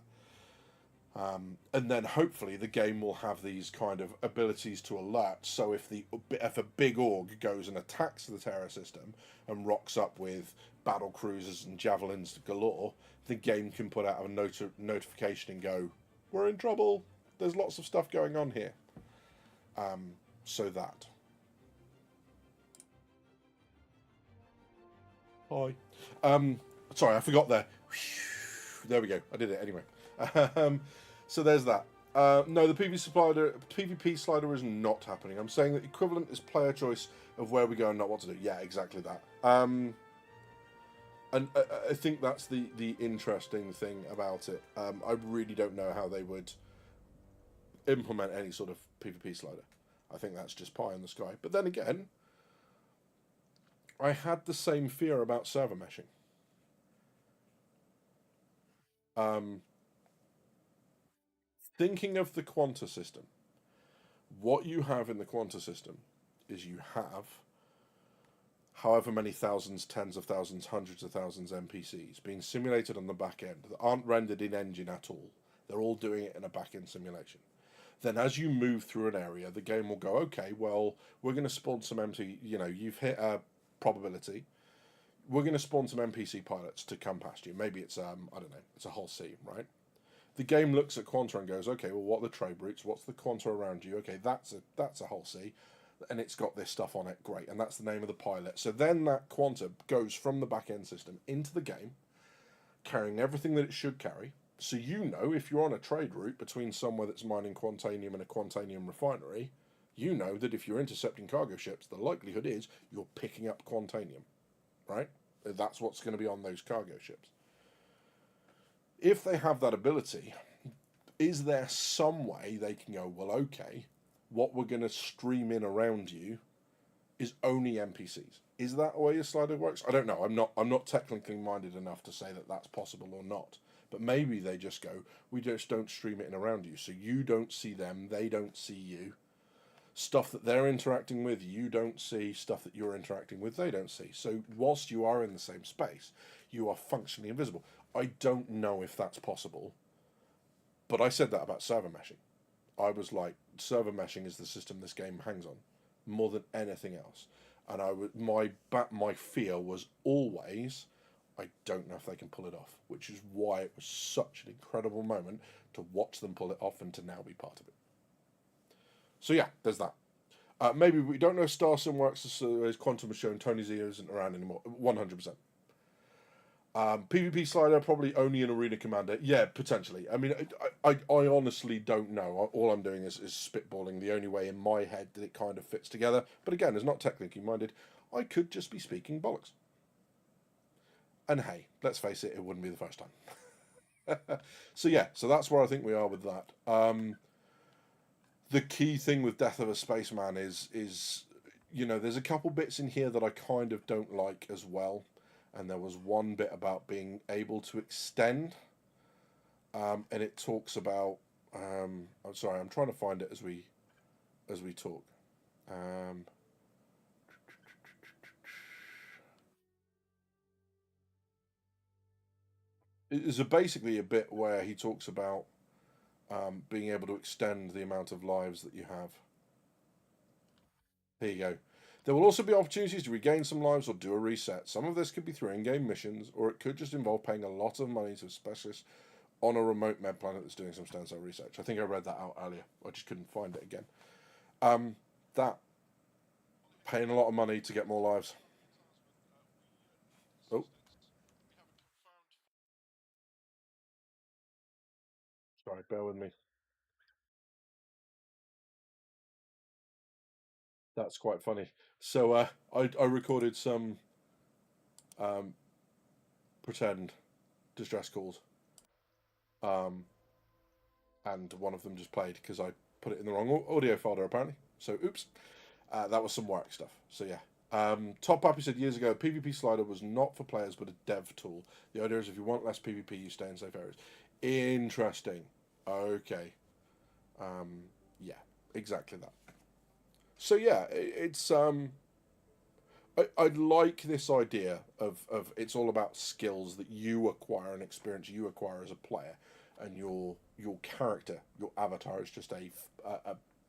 And then hopefully the game will have these kind of abilities to alert. So if a big org goes and attacks the Terra system and rocks up with battle cruisers and javelins galore, the game can put out a notification and go, "We're in trouble. There's lots of stuff going on here." So that. Hi. Sorry, I forgot there. There we go. I did it anyway. So there's that. No, the PvP slider is not happening. I'm saying that equivalent is player choice of where we go and not what to do. Yeah, exactly that. And I think that's the interesting thing about it. I really don't know how they would implement any sort of PvP slider. I think that's just pie in the sky. But then again, I had the same fear about server meshing. Thinking of the Quanta system, what you have in the Quanta system is you have however many thousands, tens of thousands, hundreds of thousands NPCs being simulated on the back end that aren't rendered in engine at all. They're all doing it in a back end simulation. Then as you move through an area, the game will go, okay, well, we're going to spawn some empty, you've hit a probability. We're going to spawn some NPC pilots to come past you. Maybe it's, I don't know, it's a whole scene, right? The game looks at Quanta and goes, okay, well, what are the trade routes? What's the Quanta around you? Okay, that's a whole sea, and it's got this stuff on it. Great, and that's the name of the pilot. So then that Quanta goes from the back end system into the game, carrying everything that it should carry, So you know if you're on a trade route between somewhere that's mining quantanium and a quantanium refinery, you know that if you're intercepting cargo ships, the likelihood is you're picking up quantanium, right? That's what's going to be on those cargo ships. If they have that ability, is there some way they can go, well, okay, what we're going to stream in around you is only NPCs? Is that the way your slider works? I don't know. I'm not technically minded enough to say that that's possible or not. But maybe they just go, we just don't stream it in around you, so you don't see them, they don't see you. Stuff that they're interacting with, you don't see. Stuff that you're interacting with, they don't see. So whilst you are in the same space, you are functionally invisible. I don't know if that's possible, but I said that about server meshing. I was like, server meshing is the system this game hangs on more than anything else. And my fear was always, I don't know if they can pull it off, which is why it was such an incredible moment to watch them pull it off and to now be part of it. So yeah, there's that. Maybe we don't know if Starsim works as Quantum has shown. Tony Z isn't around anymore. 100%. PvP slider probably only in Arena Commander. Yeah, potentially. I mean, I honestly don't know. All I'm doing is spitballing the only way in my head that it kind of fits together. But again, it's not technically minded. I could just be speaking bollocks. And hey, let's face it, it wouldn't be the first time. So yeah, so that's where I think we are with that. The key thing with Death of a Spaceman is there's a couple bits in here that I kind of don't like as well. And there was one bit about being able to extend, and it talks about. I'm sorry, I'm trying to find it as we talk. Um, it's basically a bit where he talks about being able to extend the amount of lives that you have. There you go. There will also be opportunities to regain some lives or do a reset. Some of this could be through in-game missions, or it could just involve paying a lot of money to a specialist on a remote med planet that's doing some stem cell research. I think I read that out earlier. I just couldn't find it again. That paying a lot of money to get more lives. Oh, sorry, bear with me. That's quite funny. So I recorded some um, pretend distress calls, um, and one of them just played because I put it in the wrong audio folder apparently. So oops, that was some work stuff. So yeah. Top Puppy said years ago, PvP slider was not for players but a dev tool. The idea is if you want less PvP, you stay in safe areas. Interesting. Okay. Um, yeah, exactly that. So yeah, it's I like this idea of it's all about skills that you acquire and experience you acquire as a player, and your character, your avatar is just a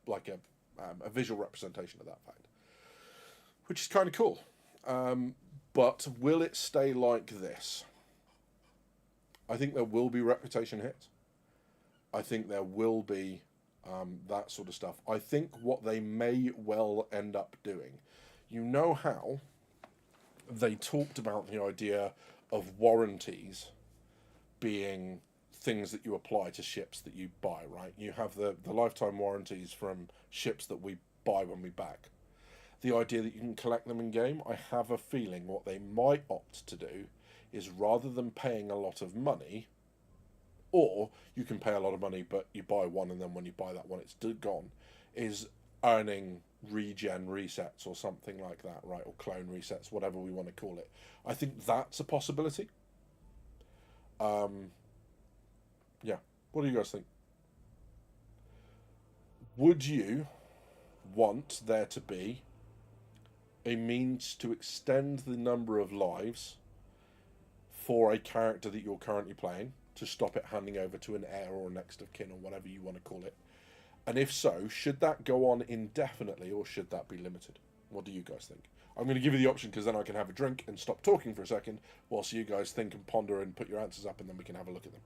like a visual representation of that fact, which is kind of cool. But will it stay like this? I think there will be reputation hits. I think there will be that sort of stuff. I think what they may well end up doing, you know how they talked about the idea of warranties being things that you apply to ships that you buy, right? You have the lifetime warranties from ships that we buy when we back. The idea that you can collect them in game, I have a feeling what they might opt to do is rather than paying a lot of money, or you can pay a lot of money but you buy one and then when you buy that one it's gone, is earning regen resets or something like that, right? Or clone resets, whatever we want to call it. I think that's a possibility. Um, yeah. What do you guys think? Would you want there to be a means to extend the number of lives for a character that you're currently playing to stop it handing over to an heir or next of kin or whatever you want to call it? And if so, should that go on indefinitely or should that be limited? What do you guys think? I'm going to give you the option because then I can have a drink and stop talking for a second whilst you guys think and ponder and put your answers up and then we can have a look at them.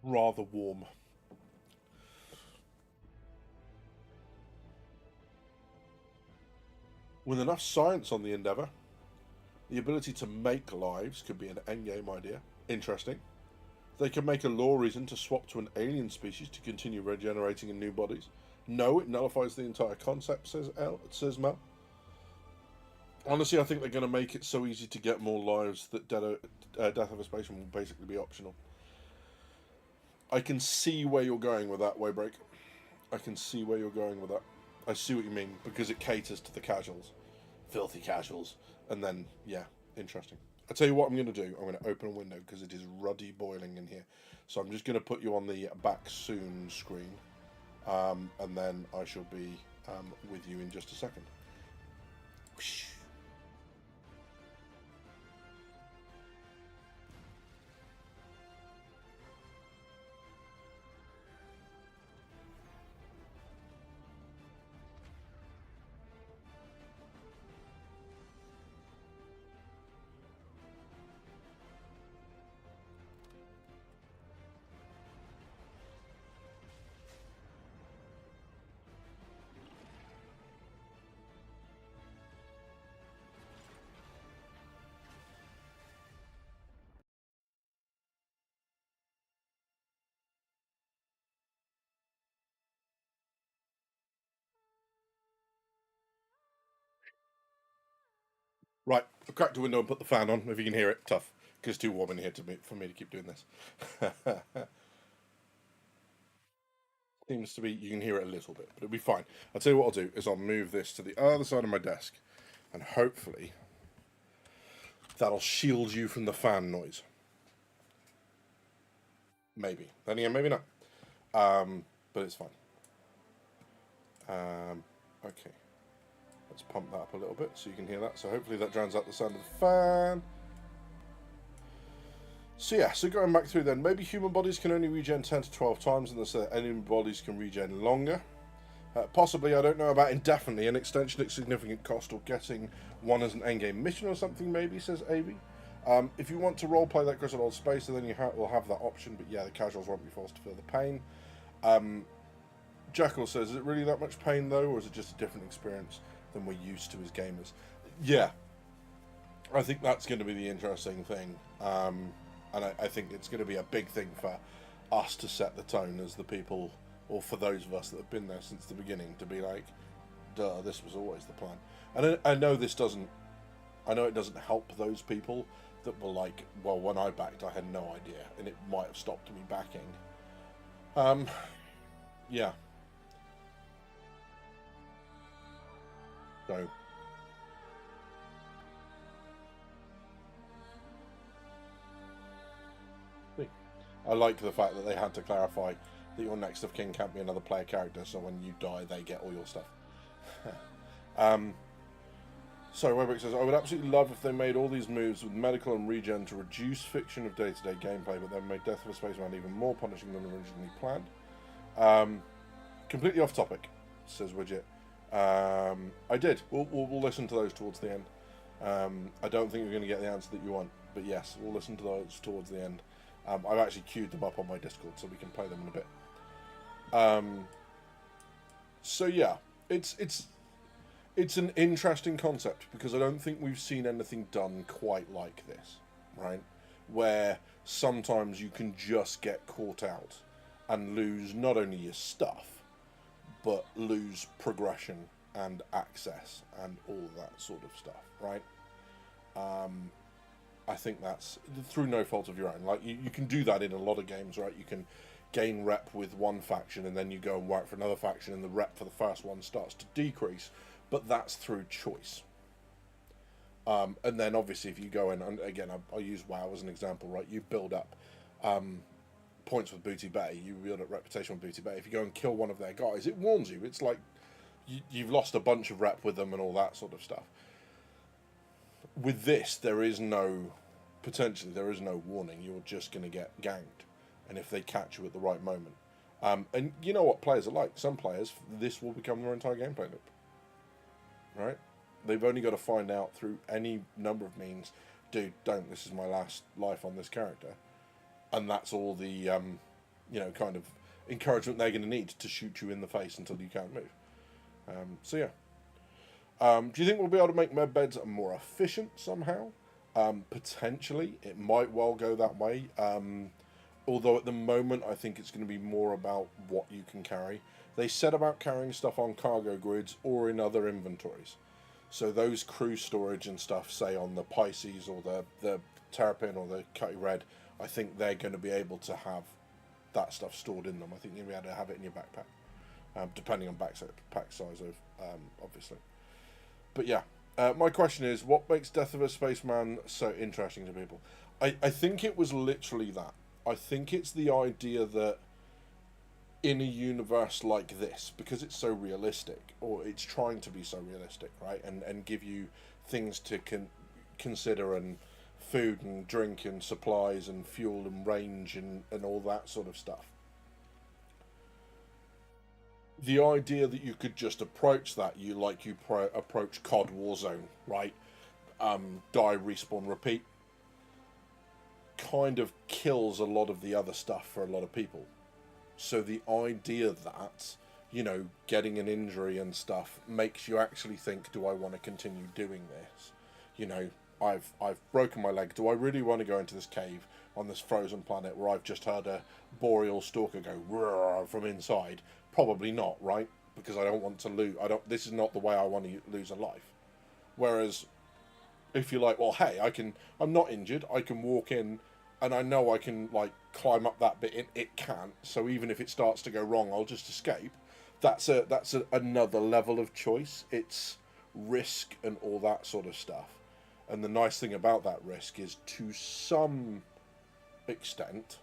Rather warm. With enough science on the Endeavour, the ability to make lives could be an endgame idea. Interesting. They could make a law reason to swap to an alien species to continue regenerating in new bodies. No, it nullifies the entire concept, says Mel. Honestly, I think they're going to make it so easy to get more lives that Death of a Spaceman will basically be optional. I can see where you're going with that, Waybreak. I can see where you're going with that. I see what you mean, because it caters to the casuals. Filthy casuals. And then, yeah, interesting. I'll tell you what I'm going to do. I'm going to open a window because it is ruddy boiling in here. So I'm just going to put you on the back soon screen. And then I shall be with you in just a second. Whoosh. Right, I've cracked the window and put the fan on. If you can hear it, tough. Because it's too warm in here for me to keep doing this. Seems to be, you can hear it a little bit, but it'll be fine. I'll tell you what I'll do is I'll move this to the other side of my desk, and hopefully that'll shield you from the fan noise. Maybe. Then again, maybe not. But it's fine. Okay. Let's pump that up a little bit so you can hear that. So hopefully that drowns out the sound of the fan. So yeah, so going back through then, maybe human bodies can only regen 10 to 12 times, and the alien bodies can regen longer. Possibly, I don't know about indefinitely, an extension at significant cost, or getting one as an endgame mission or something, maybe, says Avi. If you want to roleplay that Crystal Old Spacer, then you will have that option, but yeah, the casuals won't be forced to feel the pain. Jackal says, is it really that much pain though, or is it just a different experience than we're used to as gamers? Yeah, I think that's going to be the interesting thing. And I think it's going to be a big thing for us to set the tone as the people, or for those of us that have been there since the beginning, to be like, duh, this was always the plan. And I know this doesn't, I know it doesn't help those people that were like, well, when I backed, I had no idea, and it might have stopped me backing. Yeah. So. I like the fact that they had to clarify that your next of kin can't be another player character, so when you die, they get all your stuff. So Webrick says, I would absolutely love if they made all these moves with medical and regen to reduce friction of day-to-day gameplay, but then made Death of a Spaceman even more punishing than originally planned. Completely off topic, says Widget. I did. We'll listen to those towards the end. I don't think you're going to get the answer that you want, but yes, we'll listen to those towards the end. I've actually queued them up on my Discord, so we can play them in a bit. So yeah, it's an interesting concept, because I don't think we've seen anything done quite like this, right? Where sometimes you can just get caught out and lose not only your stuff, but lose progression and access and all that sort of stuff, right? I think that's through no fault of your own. Like, you can do that in a lot of games, right? You can gain rep with one faction, and then you go and work for another faction, and the rep for the first one starts to decrease, but that's through choice. And then obviously if you go in, and again, I'll use WoW as an example, right? You build up points with Booty Bay, you build up reputation with Booty Bay. If you go and kill one of their guys, it warns you. It's like you've lost a bunch of rep with them and all that sort of stuff. With this, potentially there is no warning. You're just going to get ganked, and if they catch you at the right moment. And you know what players are like. Some players, this will become their entire gameplay loop. Right? They've only got to find out through any number of means, dude, this is my last life on this character. And that's all the, kind of encouragement they're going to need to shoot you in the face until you can't move. So yeah. Do you think we'll be able to make medbeds more efficient somehow? Potentially, it might well go that way. Although at the moment, I think it's going to be more about what you can carry. They said about carrying stuff on cargo grids or in other inventories. So those crew storage and stuff, say on the Pisces or the Terrapin or the Cutty Red, I think they're going to be able to have that stuff stored in them. I think you'll be able to have it in your backpack, depending on pack size, obviously. But yeah, my question is, what makes Death of a Spaceman so interesting to people? I think it was literally that. I think it's the idea that in a universe like this, because it's so realistic, or it's trying to be so realistic, right, and give you things to consider, and food and drink and supplies and fuel and range and all that sort of stuff. The idea that you could just approach that, approach COD Warzone, right? Die, respawn, repeat, kind of kills a lot of the other stuff for a lot of people. So the idea that, getting an injury and stuff makes you actually think, do I want to continue doing this? I've broken my leg. Do I really want to go into this cave on this frozen planet where I've just heard a boreal stalker go roar from inside? Probably not, right? Because I don't want to lose. This is not the way I want to lose a life. Whereas, if you're like, well, hey, I'm not injured. I can walk in, and I know I can climb up that bit. It can't. So even if it starts to go wrong, I'll just escape. That's another level of choice. It's risk and all that sort of stuff. And the nice thing about that risk is, to some extent,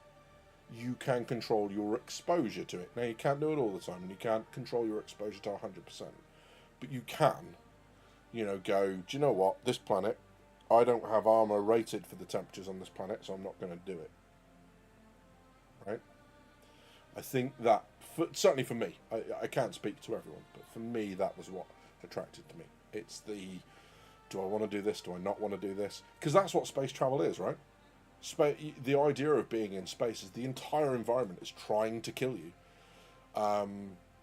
you can control your exposure to it. Now, you can't do it all the time, and you can't control your exposure to 100%. But you can, go, do you know what? This planet, I don't have armor rated for the temperatures on this planet, so I'm not going to do it. Right? I think that, certainly for me, I can't speak to everyone, but for me, that was what attracted to me. It's do I want to do this? Do I not want to do this? Because that's what space travel is, right? The idea of being in space is the entire environment is trying to kill you.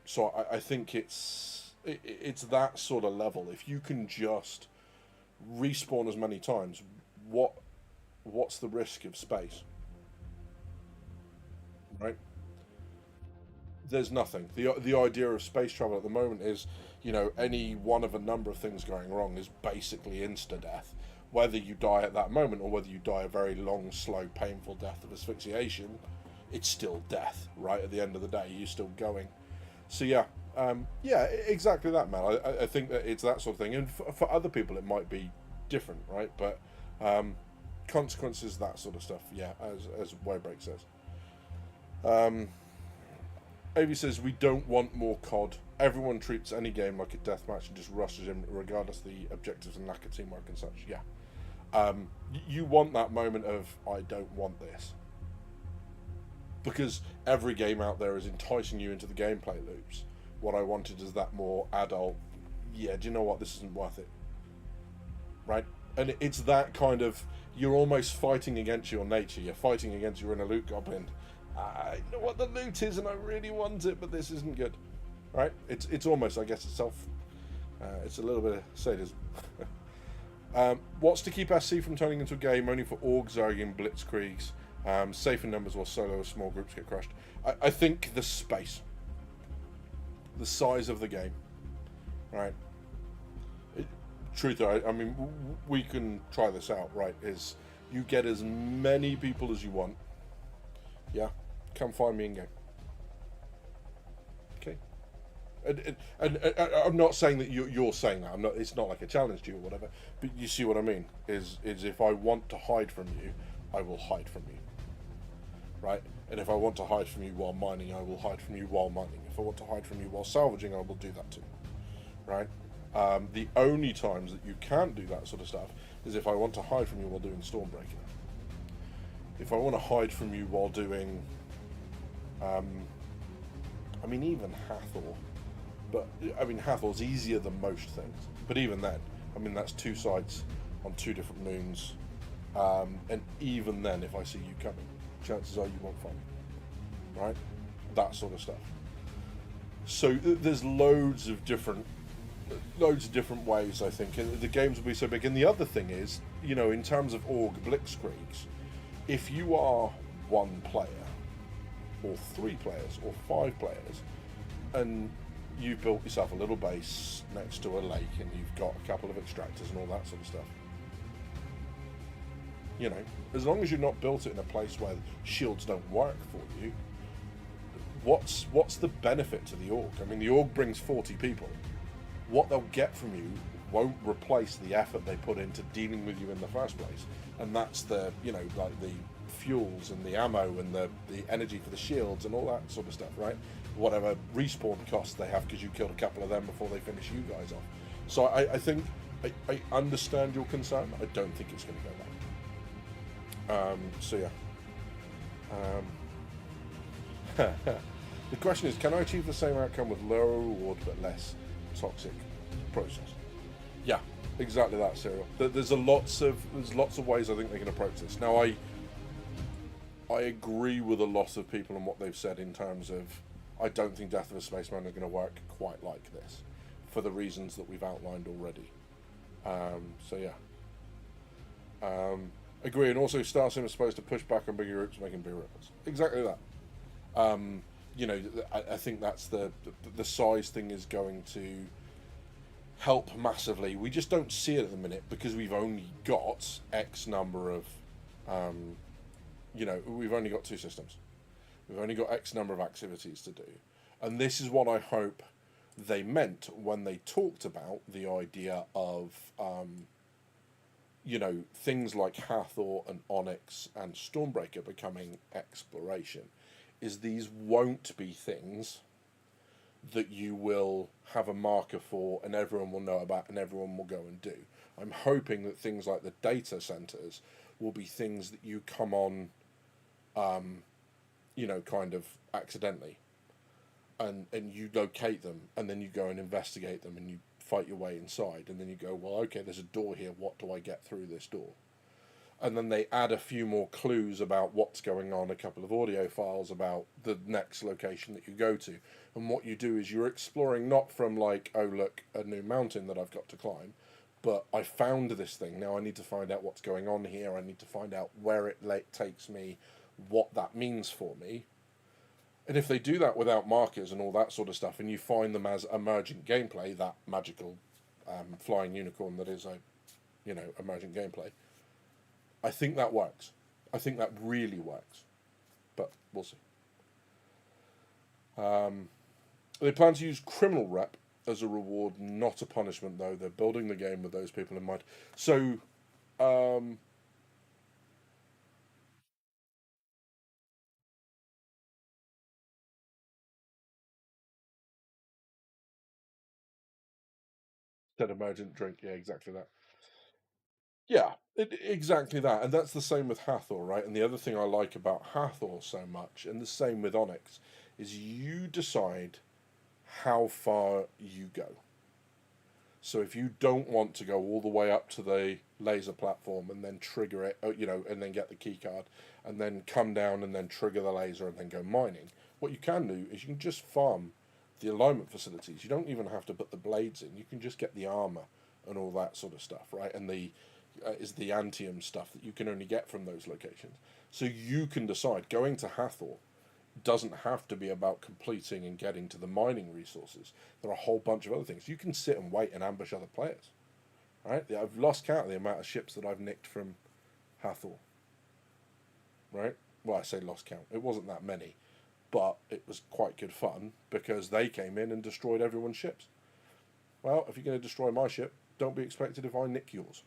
So I think it's that sort of level. If you can just respawn as many times, what's the risk of space? Right? There's nothing. The idea of space travel at the moment is, any one of a number of things going wrong is basically insta-death. Whether you die at that moment or whether you die a very long, slow, painful death of asphyxiation, it's still death, right? At the end of the day, you're still going. So yeah, exactly that, man. I think that it's that sort of thing. And for other people, it might be different, right? But consequences, that sort of stuff, yeah, as Waybreak says. Avi says, we don't want more COD. Everyone treats any game like a deathmatch and just rushes in, regardless of the objectives and lack of teamwork and such. Yeah. You want that moment of, I don't want this. Because every game out there is enticing you into the gameplay loops. What I wanted is that more adult, yeah, do you know what, this isn't worth it. Right? And it's that kind of, you're almost fighting against your nature. You're fighting against your inner loot goblin. I know what the loot is and I really want it, but this isn't good. Right? It's almost, I guess, it's a little bit of sadism. What's to keep SC from turning into a game only for Org, Zerg, and Blitzkriegs? Safe in numbers while solo or small groups get crushed. I think the space. The size of the game. Right? Truth, I mean, we can try this out, right? Is you get as many people as you want. Yeah? Come find me in game. Okay? And I'm not saying that you're saying that. It's not like a challenge to you or whatever. But you see what I mean? Is if I want to hide from you, I will hide from you. Right? And if I want to hide from you while mining, I will hide from you while mining. If I want to hide from you while salvaging, I will do that too. Right? The only times that you can't do that sort of stuff is if I want to hide from you while doing Stormbreaker. If I want to hide from you while doing, I mean, even Hathor. But, I mean, Hathor's easier than most things. But even then, I mean, that's 2 sites on 2 different moons. And even then, if I see you coming, chances are you won't find me. Right? That sort of stuff. So there's loads of different loads of different ways, I think, and the games will be so big. And the other thing is, in terms of org blitzkriegs, if you are one player, or three players, or five players, and you've built yourself a little base next to a lake, and you've got a couple of extractors and all that sort of stuff, as long as you've not built it in a place where shields don't work for you, what's the benefit to the org? I mean, the org brings 40 people. What they'll get from you won't replace the effort they put into dealing with you in the first place, and that's the like the fuels and the ammo and the energy for the shields and all that sort of stuff, right? Whatever respawn costs they have because you killed a couple of them before they finish you guys off. So I think I understand your concern. I don't think it's going to go back. So yeah. The question is, can I achieve the same outcome with lower reward but less toxic process? Yeah, exactly that, Cyril. There's lots of ways I think they can approach this. Now, I agree with a lot of people on what they've said in terms of I don't think Death of a Spaceman is going to work quite like this for the reasons that we've outlined already. So yeah. Agree, and also Star Sim is supposed to push back on bigger groups, making bigger ripples. Exactly that. I think that's the size thing is going to help massively. We just don't see it at the minute because we've only got X number of, we've only got two systems. We've only got X number of activities to do. And this is what I hope they meant when they talked about the idea of, things like Hathor and Onyx and Stormbreaker becoming exploration, is these won't be things that you will have a marker for and everyone will know about and everyone will go and do. I'm hoping that things like the data centers will be things that you come on, kind of accidentally, and you locate them and then you go and investigate them and you fight your way inside and then you go, well, okay, there's a door here. What do I get through this door? And then they add a few more clues about what's going on, a couple of audio files about the next location that you go to. And what you do is you're exploring not from like, oh, look, a new mountain that I've got to climb, but I found this thing. Now I need to find out what's going on here. I need to find out where it takes me, what that means for me. And if they do that without markers and all that sort of stuff, and you find them as emergent gameplay, that magical flying unicorn that is emergent gameplay, I think that works. I think that really works. But we'll see. They plan to use criminal rep as a reward, not a punishment, though. They're building the game with those people in mind. So, said emergent drink. Yeah, exactly that. Yeah, exactly that. And that's the same with Hathor, right? And the other thing I like about Hathor so much, and the same with Onyx, is you decide how far you go. So if you don't want to go all the way up to the laser platform and then trigger it, and then get the key card, and then come down and then trigger the laser and then go mining, what you can do is you can just farm the alignment facilities. You don't even have to put the blades in. You can just get the armor and all that sort of stuff, right? And the is the antium stuff that you can only get from those locations. So you can decide going to Hathor doesn't have to be about completing and getting to the mining resources. There are a whole bunch of other things. You can sit and wait and ambush other players. Right? I've lost count of the amount of ships that I've nicked from Hathor. Right? Well, I say lost count. It wasn't that many, but it was quite good fun because they came in and destroyed everyone's ships. Well, if you're going to destroy my ship, don't be expected if I nick yours.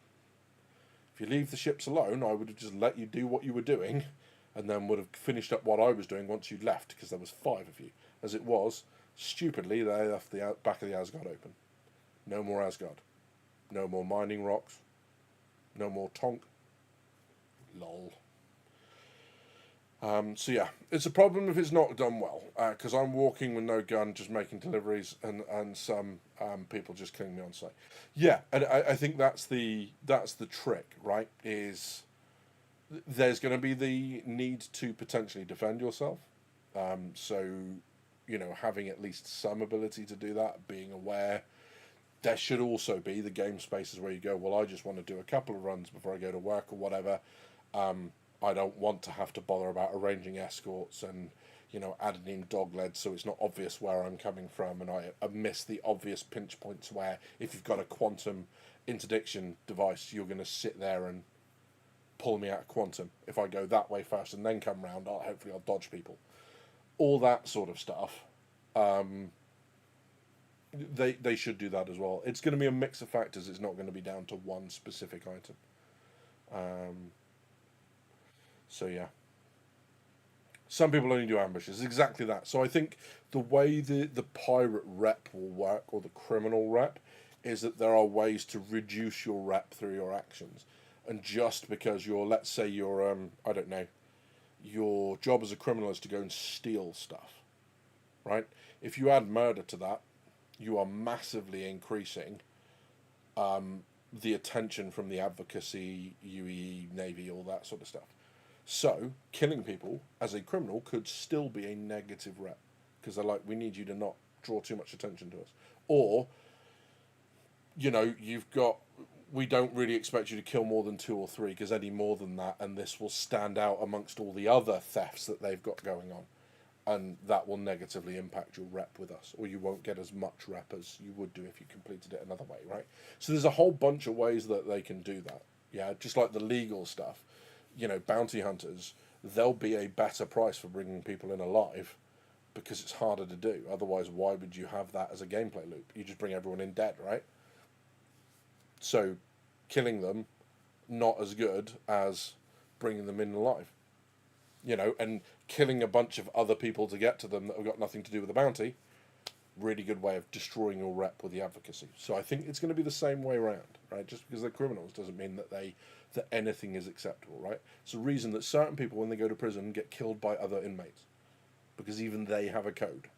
If you leave the ships alone, I would have just let you do what you were doing and then would have finished up what I was doing once you left, because there was 5 of you. As it was, stupidly, they left the back of the Asgard open. No more Asgard. No more mining rocks. No more Tonk. Lol. So yeah, it's a problem if it's not done well, because I'm walking with no gun, just making deliveries, and some people just killing me on site. Yeah, and I think that's the trick, right? Is there's going to be the need to potentially defend yourself. So, having at least some ability to do that, being aware, there should also be the game spaces where you go, well, I just want to do a couple of runs before I go to work or whatever. I don't want to have to bother about arranging escorts and adding in dog lead so it's not obvious where I'm coming from, and I miss the obvious pinch points where if you've got a quantum interdiction device, you're going to sit there and pull me out of quantum. If I go that way first and then come round, hopefully I'll dodge people. All that sort of stuff. Um, they should do that as well. It's going to be a mix of factors. It's not going to be down to one specific item. Um, so yeah, some people only do ambushes. Exactly that. So I think the way the pirate rep will work, or the criminal rep, is that there are ways to reduce your rep through your actions. And just because let's say you're I don't know, your job as a criminal is to go and steal stuff, right? If you add murder to that, you are massively increasing the attention from the advocacy, UE, Navy, all that sort of stuff. So, killing people as a criminal could still be a negative rep because they're like, we need you to not draw too much attention to us. Or, you've got, we don't really expect you to kill more than two or three because any more than that, and this will stand out amongst all the other thefts that they've got going on. And that will negatively impact your rep with us, or you won't get as much rep as you would do if you completed it another way, right? So there's a whole bunch of ways that they can do that. Yeah, just like the legal stuff, bounty hunters, there'll be a better price for bringing people in alive because it's harder to do. Otherwise, why would you have that as a gameplay loop? You just bring everyone in dead, right? So killing them, not as good as bringing them in alive. And killing a bunch of other people to get to them that have got nothing to do with the bounty, really good way of destroying your rep with the advocacy. So I think it's going to be the same way around, right? Just because they're criminals doesn't mean that anything is acceptable, right? It's a reason that certain people, when they go to prison, get killed by other inmates because even they have a code.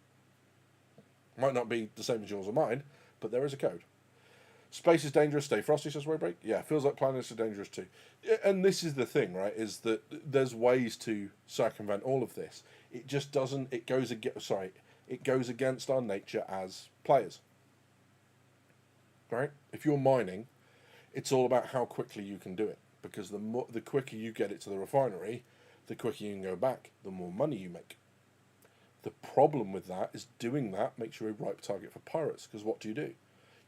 Might not be the same as yours or mine, but there is a code. Space is dangerous. Stay frosty, says Roybreak. Yeah, feels like planets are dangerous too. Yeah, and this is the thing, right? Is that there's ways to circumvent all of this. It just doesn't. It goes against. Sorry, it goes against our nature as players. Right? If you're mining, it's all about how quickly you can do it. Because the quicker you get it to the refinery, the quicker you can go back, the more money you make. The problem with that is doing that makes you a ripe target for pirates. Because what do?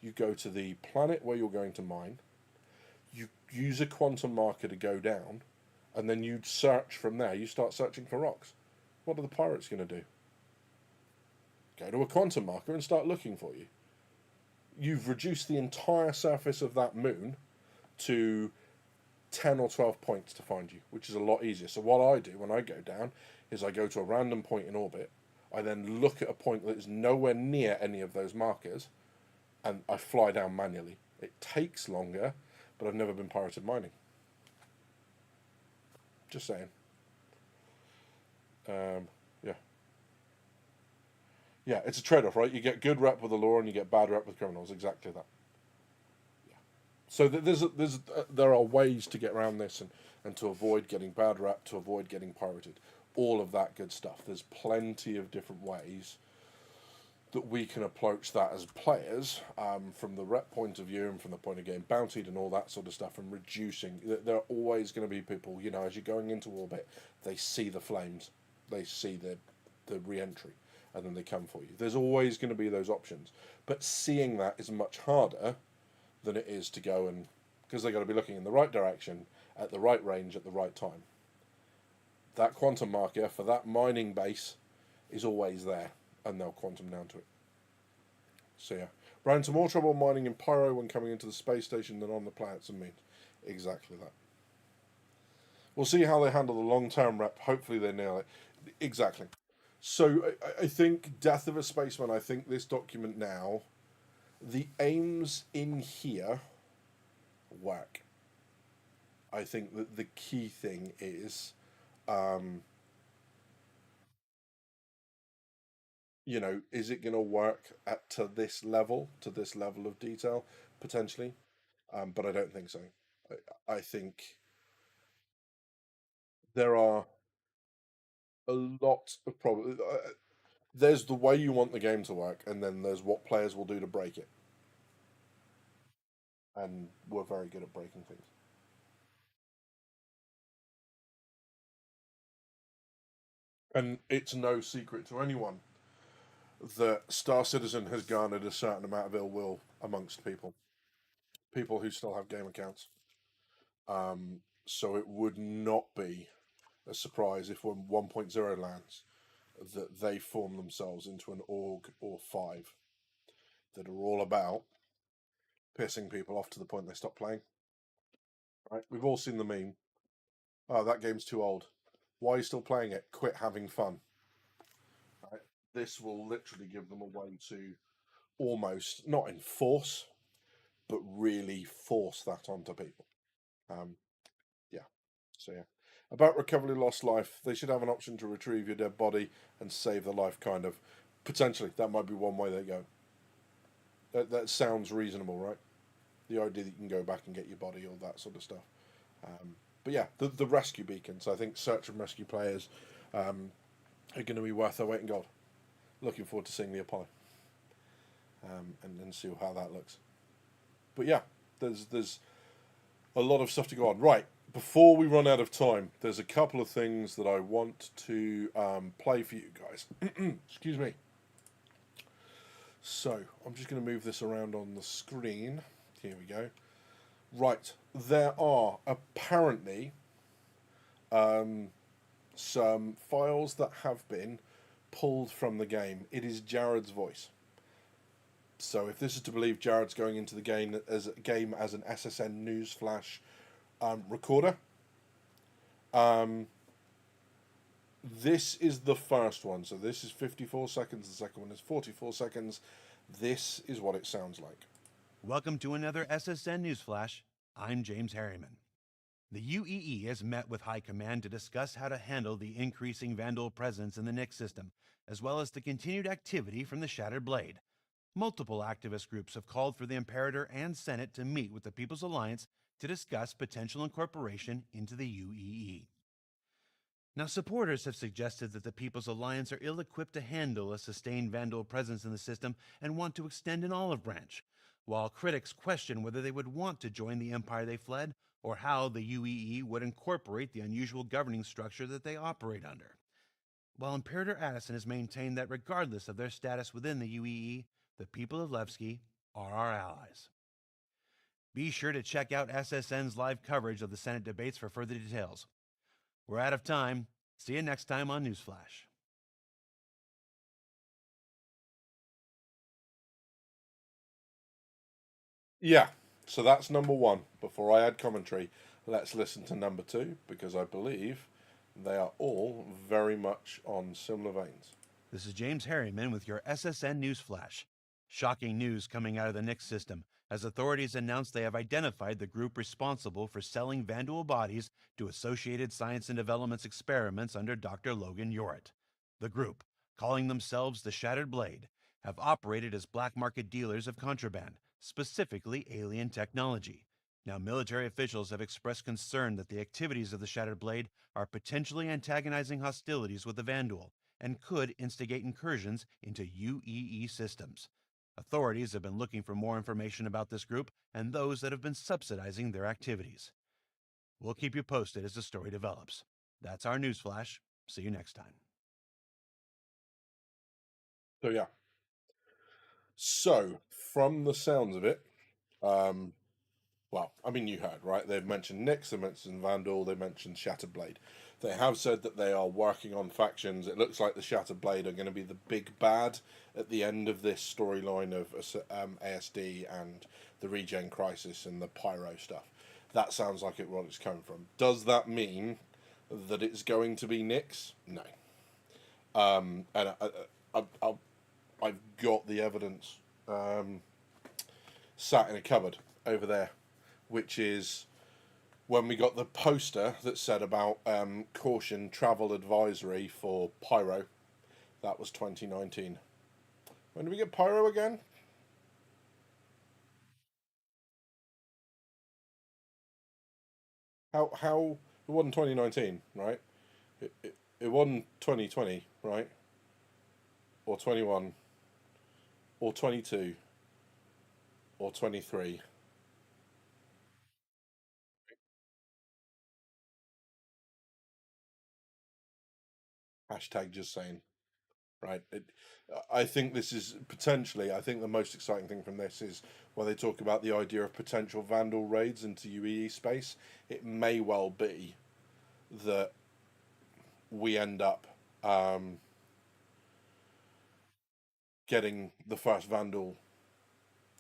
You go to the planet where you're going to mine, you use a quantum marker to go down, and then you search from there. You start searching for rocks. What are the pirates going to do? Go to a quantum marker and start looking for you. You've reduced the entire surface of that moon to 10 or 12 points to find you, which is a lot easier. So what I do when I go down is I go to a random point in orbit. I then look at a point that is nowhere near any of those markers, and I fly down manually. It takes longer, but I've never been pirated mining. Just saying. Yeah. Yeah, it's a trade-off, right? You get good rep with the law and you get bad rep with criminals. Exactly that. Yeah. So there are ways to get around this and to avoid getting bad rep, to avoid getting pirated. All of that good stuff. There's plenty of different ways that we can approach that as players, from the rep point of view and from the point of getting bountied and all that sort of stuff, and reducing. There are always going to be people, as you're going into orbit, they see the flames, they see the re-entry, and then they come for you. There's always going to be those options, but seeing that is much harder than it is to go and, because they've got to be looking in the right direction at the right range at the right time. That quantum marker for that mining base is always there, and they'll quantum down to it. So yeah, ran into more trouble mining in Pyro when coming into the space station than on the planets and moons. Exactly that. We'll see how they handle the long-term rep. Hopefully they nail it. Exactly. So I think Death of a Spaceman, I think this document now, the aims in here work. I think that the key thing is, um, is it going to work to this level of detail? Potentially. But I don't think so. I think there are a lot of problems. There's the way you want the game to work, and then there's what players will do to break it. and were very good at breaking things. And it's no secret to anyone that Star Citizen has garnered a certain amount of ill will amongst people who still have game accounts. So it would not be a surprise if when 1.0 lands, that they form themselves into an org or five that are all about pissing people off to the point they stop playing. Right? We've all seen the meme. Oh, that game's too old. Why are you still playing it? Quit having fun. Right? This will literally give them a way to almost not enforce, but really force that onto people. Um, yeah. So yeah. About recovery lost life, they should have an option to retrieve your dead body and save the life. Kind of potentially, that might be one way they go. That sounds reasonable, right? The idea that you can go back and get your body, all that sort of stuff. But yeah, the rescue beacons. I think search and rescue players are going to be worth their weight in gold. Looking forward to seeing the apply and see how that looks. But yeah, there's a lot of stuff to go on. Right, before we run out of time, there's a couple of things that I want to play for you guys. Excuse me. So I'm just going to move this around on the screen. Here we go. Right, there are apparently some files that have been pulled from the game. It is Jared's voice. So if this is to believe, Jared's going into the game as an SSN newsflash recorder. This is the first one. So this is 54 seconds. The second one is 44 seconds. This is what it sounds like. Welcome to another SSN Newsflash. I'm James Harriman. The UEE has met with High Command to discuss how to handle the increasing Vandal presence in the NIC system, as well as the continued activity from the Shattered Blade. Multiple activist groups have called for the Imperator and Senate to meet with the People's Alliance to discuss potential incorporation into the UEE. Now, supporters have suggested that the People's Alliance are ill-equipped to handle a sustained Vandal presence in the system and want to extend an olive branch, while critics question whether they would want to join the empire they fled or how the UEE would incorporate the unusual governing structure that they operate under. While Imperator Addison has maintained that regardless of their status within the UEE, the people of Levski are our allies. Be sure to check out SSN's live coverage of the Senate debates for further details. We're out of time. See you next time on Newsflash. Yeah, so that's number one. Before I add commentary, let's listen to number two because I believe they are all very much on similar veins. This is James Harriman with your SSN Newsflash. Shocking news coming out of the NIC system as authorities announced they have identified the group responsible for selling Vandal bodies to Associated Science and Development's experiments under Dr. Logan Yoret. The group, calling themselves the Shattered Blade, have operated as black market dealers of contraband, specifically alien technology. Now, military officials have expressed concern that the activities of the Shattered Blade are potentially antagonizing hostilities with the Vandal and could instigate incursions into UEE systems. Authorities have been looking for more information about this group and those that have been subsidizing their activities. We'll keep you posted as the story develops. That's our newsflash. See you next time. So yeah. So from the sounds of it, um, well, I mean you heard right. They've mentioned Nyx, they mentioned Vandal, they mentioned Shattered Blade. They have said that they are working on factions. It looks like the Shattered Blade are going to be the big bad at the end of this storyline of ASD and the Regen Crisis and the Pyro stuff. That sounds like what it's coming from. Does that mean that it's going to be Nyx? No. And I've got the evidence sat in a cupboard over there, which is when we got the poster that said about caution travel advisory for Pyro. That was 2019. When did we get Pyro again? How it wasn't 2019, right? It wasn't 2020, right? Or 21, or 22, or 23. hashtag just saying, right? I think this is potentially. I think the most exciting thing from this is where they talk about the idea of potential Vandal raids into UEE space. It may well be that we end up getting the first Vandal,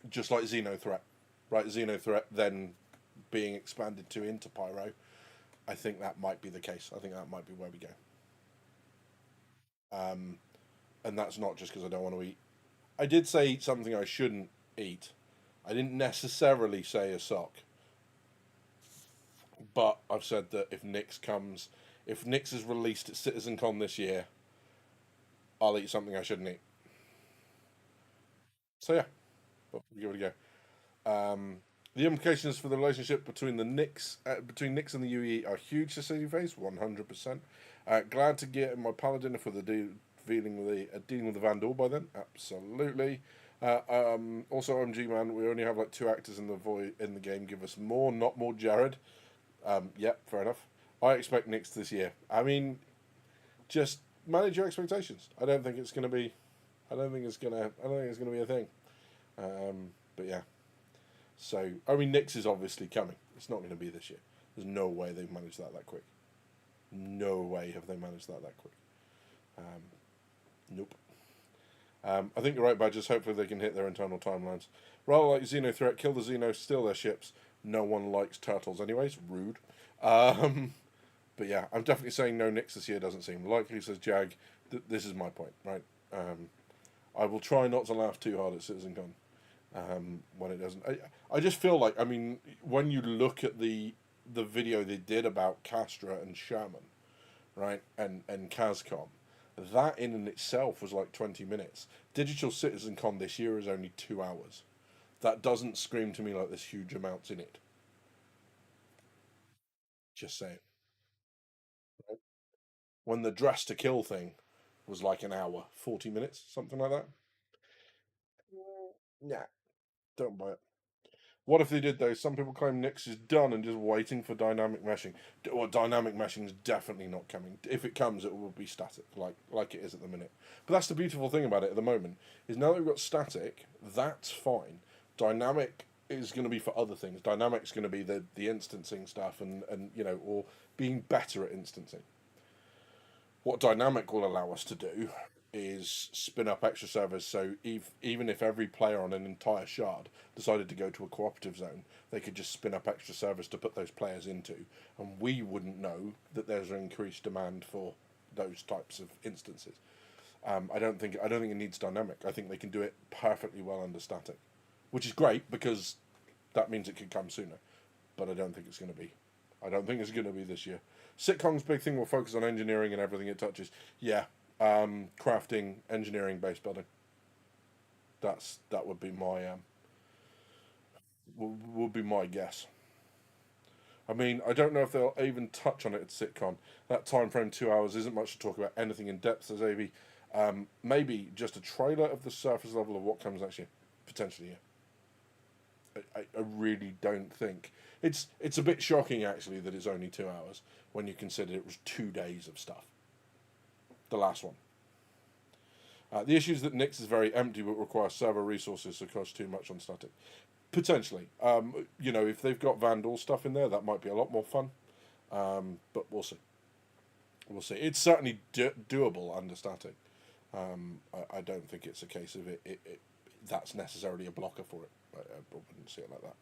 just like Xenothreat, right? Xenothreat then being expanded to into Pyro. I think that might be the case. I think that might be where we go. And that's not just because I don't want to eat. I did say eat something I shouldn't eat. I didn't necessarily say a sock, but I've said that if Nyx is released at CitizenCon this year, I'll eat something I shouldn't eat. So yeah, we'll give it a go. The implications for the relationship between between Nyx and the UE are huge to CityPhase, 100%. Glad to get my paladin for the dealing with the Vandal by then, absolutely. Also, OMG man, we only have like 2 actors in the void in the game. Give us more, not more Jared. Yep, fair enough. I expect Nyx this year. I mean, just manage your expectations. I don't think it's gonna be. I don't think it's gonna be a thing. But yeah. So I mean, Nyx is obviously coming. It's not going to be this year. There's no way they've managed that quick. No way have they managed that quick. Nope. I think you're right, Badgers. Hopefully they can hit their internal timelines. Rather like Xenothreat, kill the Xeno, steal their ships. No one likes turtles anyways. Rude. But yeah, I'm definitely saying no Nyx this year doesn't seem likely, says Jag. This is my point, right? I will try not to laugh too hard at CitizenCon when it doesn't. I just feel like, I mean, when you look at the video they did about Castra and Shaman, right, and Cascom, that in and itself was like 20 minutes. Digital CitizenCon this year is only 2 hours. That doesn't scream to me like there's huge amounts in it. Just saying. Right? When the Dress to Kill thing was like an hour, 40 minutes, something like that. Nah, don't buy it. What if they did though? Some people claim Nyx is done and just waiting for dynamic meshing. Well, dynamic meshing is definitely not coming. If it comes, it will be static, like it is at the minute. But that's the beautiful thing about it at the moment is now that we've got static, that's fine. Dynamic is going to be for other things. Dynamic's going to be the instancing stuff and or being better at instancing. What dynamic will allow us to do is spin up extra servers, so even if every player on an entire shard decided to go to a cooperative zone, they could just spin up extra servers to put those players into, and we wouldn't know that there's an increased demand for those types of instances. I don't think it needs dynamic. I think they can do it perfectly well under static, which is great because that means it could come sooner. But I don't think it's going to be. I don't think it's going to be this year. Sitcom's big thing will focus on engineering and everything it touches. Yeah, crafting, engineering, base building. That would be my would be my guess. I mean, I don't know if they'll even touch on it at Sitcon. That time frame, 2 hours, isn't much to talk about anything in depth, says Avi. Maybe just a trailer of the surface level of what comes next year, potentially. Yeah. I really don't think it's a bit shocking actually that it's only 2 hours when you consider it was 2 days of stuff. The last one. The issue is that Nyx is very empty but requires server resources, so costs too much on static. Potentially. If they've got Vandal stuff in there, that might be a lot more fun. But we'll see. We'll see. It's certainly doable under static. I don't think it's a case of that's necessarily a blocker for it. I wouldn't see it like that.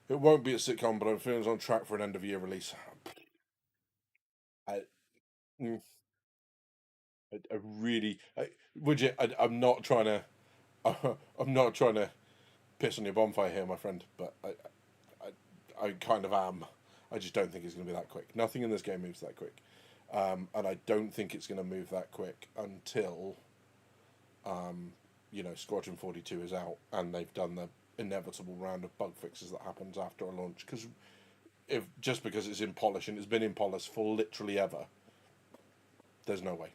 It won't be a sitcom, but I'm feeling it's on track for an end of year release. I, mm, I really, would you? I'm not trying to, I'm not trying to piss on your bonfire here, my friend, but I kind of am. I just don't think it's going to be that quick. Nothing in this game moves that quick, and I don't think it's going to move that quick until, Squadron 42 is out and they've done the inevitable round of bug fixes that happens after a launch. Because if just because it's in polish and it's been in polish for literally ever, there's no way.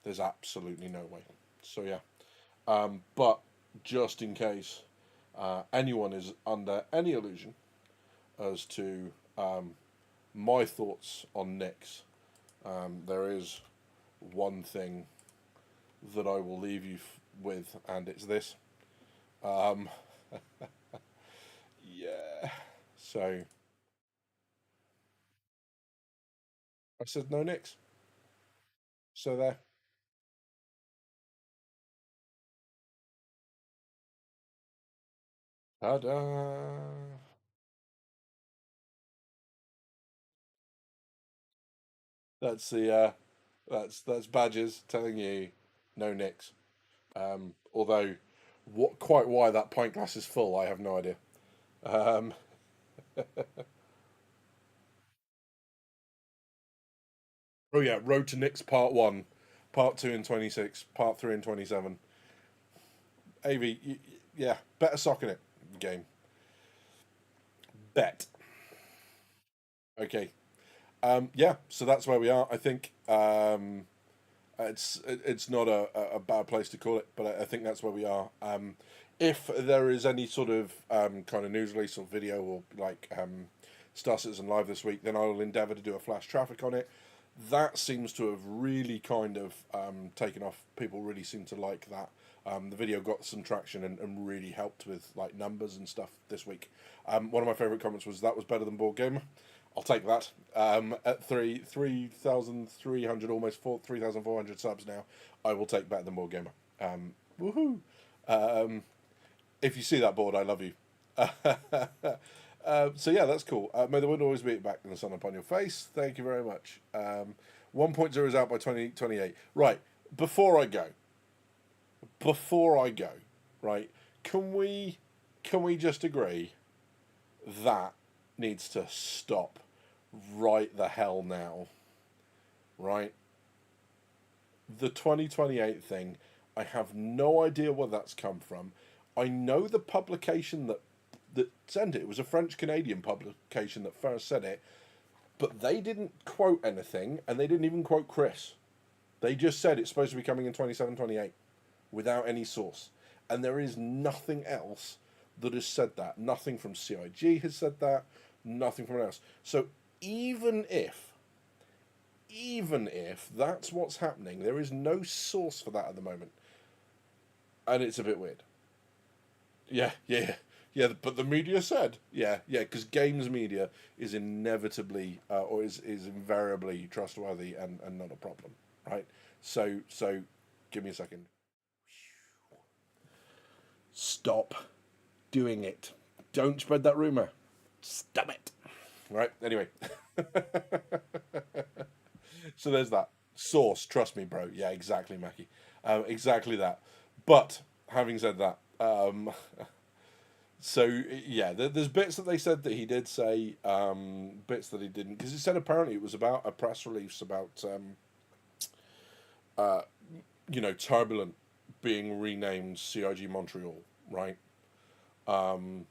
There's absolutely no way. So yeah, but just in case anyone is under any illusion as to my thoughts on Nyx, there is one thing that I will leave you with, and it's this. Um, yeah. So I said no nicks. So there. Ta-da! That's the that's badges telling you no nicks. Although, what quite why that pint glass is full, I have no idea. Um, oh yeah, Road to Nicks Part One, Part Two in 26, Part Three in 27. Yeah, better sock in it game. Bet. Okay. Yeah, so that's where we are. I think it's not a bad place to call it, but I think that's where we are. If there is any sort of kind of news release or video or like Star Citizen Live this week, then I will endeavour to do a flash traffic on it. That seems to have really kind of taken off. People really seem to like that. The video got some traction and really helped with like numbers and stuff this week. One of my favourite comments was that was better than Board Gamer. I'll take that. At 3,300, almost 3,400 subs now, I will take better than Board Gamer. Woohoo! If you see that board, I love you. So yeah, that's cool. May the wind always be back in the sun upon your face. Thank you very much. 1.0 is out by 2028. Right, before I go, right, can we just agree that needs to stop right the hell now, right? The 2028 thing, I have no idea where that's come from. I know the publication that sent it. It was a French-Canadian publication that first said it, but they didn't quote anything, and they didn't even quote Chris. They just said it's supposed to be coming in 27, 28, without any source. And there is nothing else that has said that. Nothing from CIG has said that. Nothing from anyone else. So even if that's what's happening, there is no source for that at the moment. And it's a bit weird. Yeah, but the media said, because games media is inevitably or is invariably trustworthy and not a problem, right? So give me a second. Stop doing it. Don't spread that rumor. Stop it. Right. Anyway, so there's that source. Trust me, bro. Yeah, exactly, Mackie. Exactly that. But having said that, so yeah, there's bits that they said that he did say, bits that he didn't, because he said apparently it was about a press release about, Turbulent being renamed CIG Montreal, right? And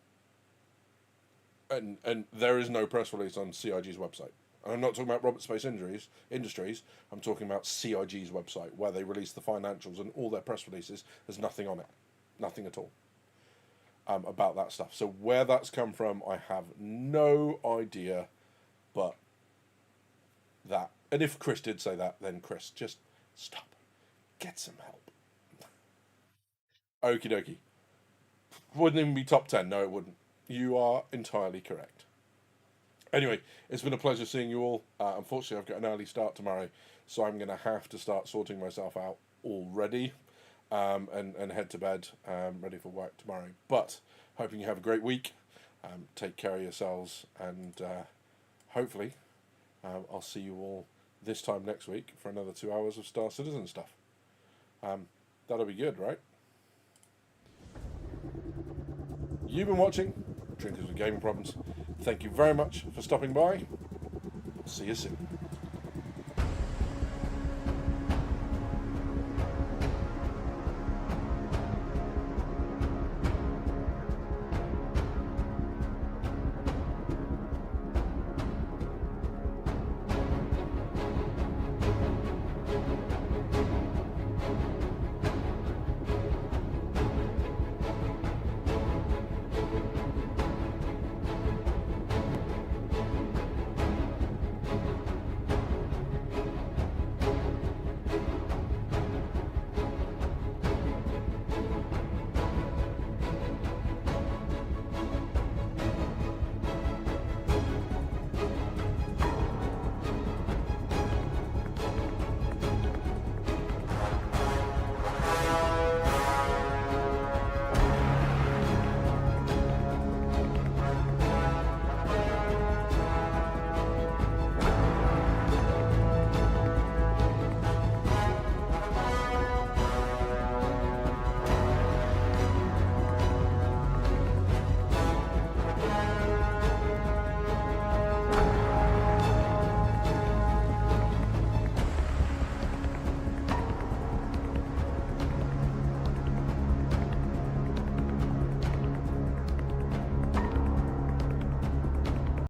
there is no press release on CIG's website. And I'm not talking about Robert Space Industries. I'm talking about CIG's website, where they release the financials and all their press releases. There's nothing on it, nothing at all about that stuff. So where that's come from, I have no idea. But that, and if Chris did say that, then Chris, just stop, get some help. Okie dokie. Wouldn't even be top 10. No, it wouldn't. You are entirely correct. Anyway, it's been a pleasure seeing you all. Unfortunately, I've got an early start tomorrow, so I'm going to have to start sorting myself out already and head to bed ready for work tomorrow. But hoping you have a great week. Take care of yourselves, and hopefully I'll see you all this time next week for another 2 hours of Star Citizen stuff. That'll be good, right? You've been watching Drinkers with Gaming Problems. Thank you very much for stopping by. See you soon.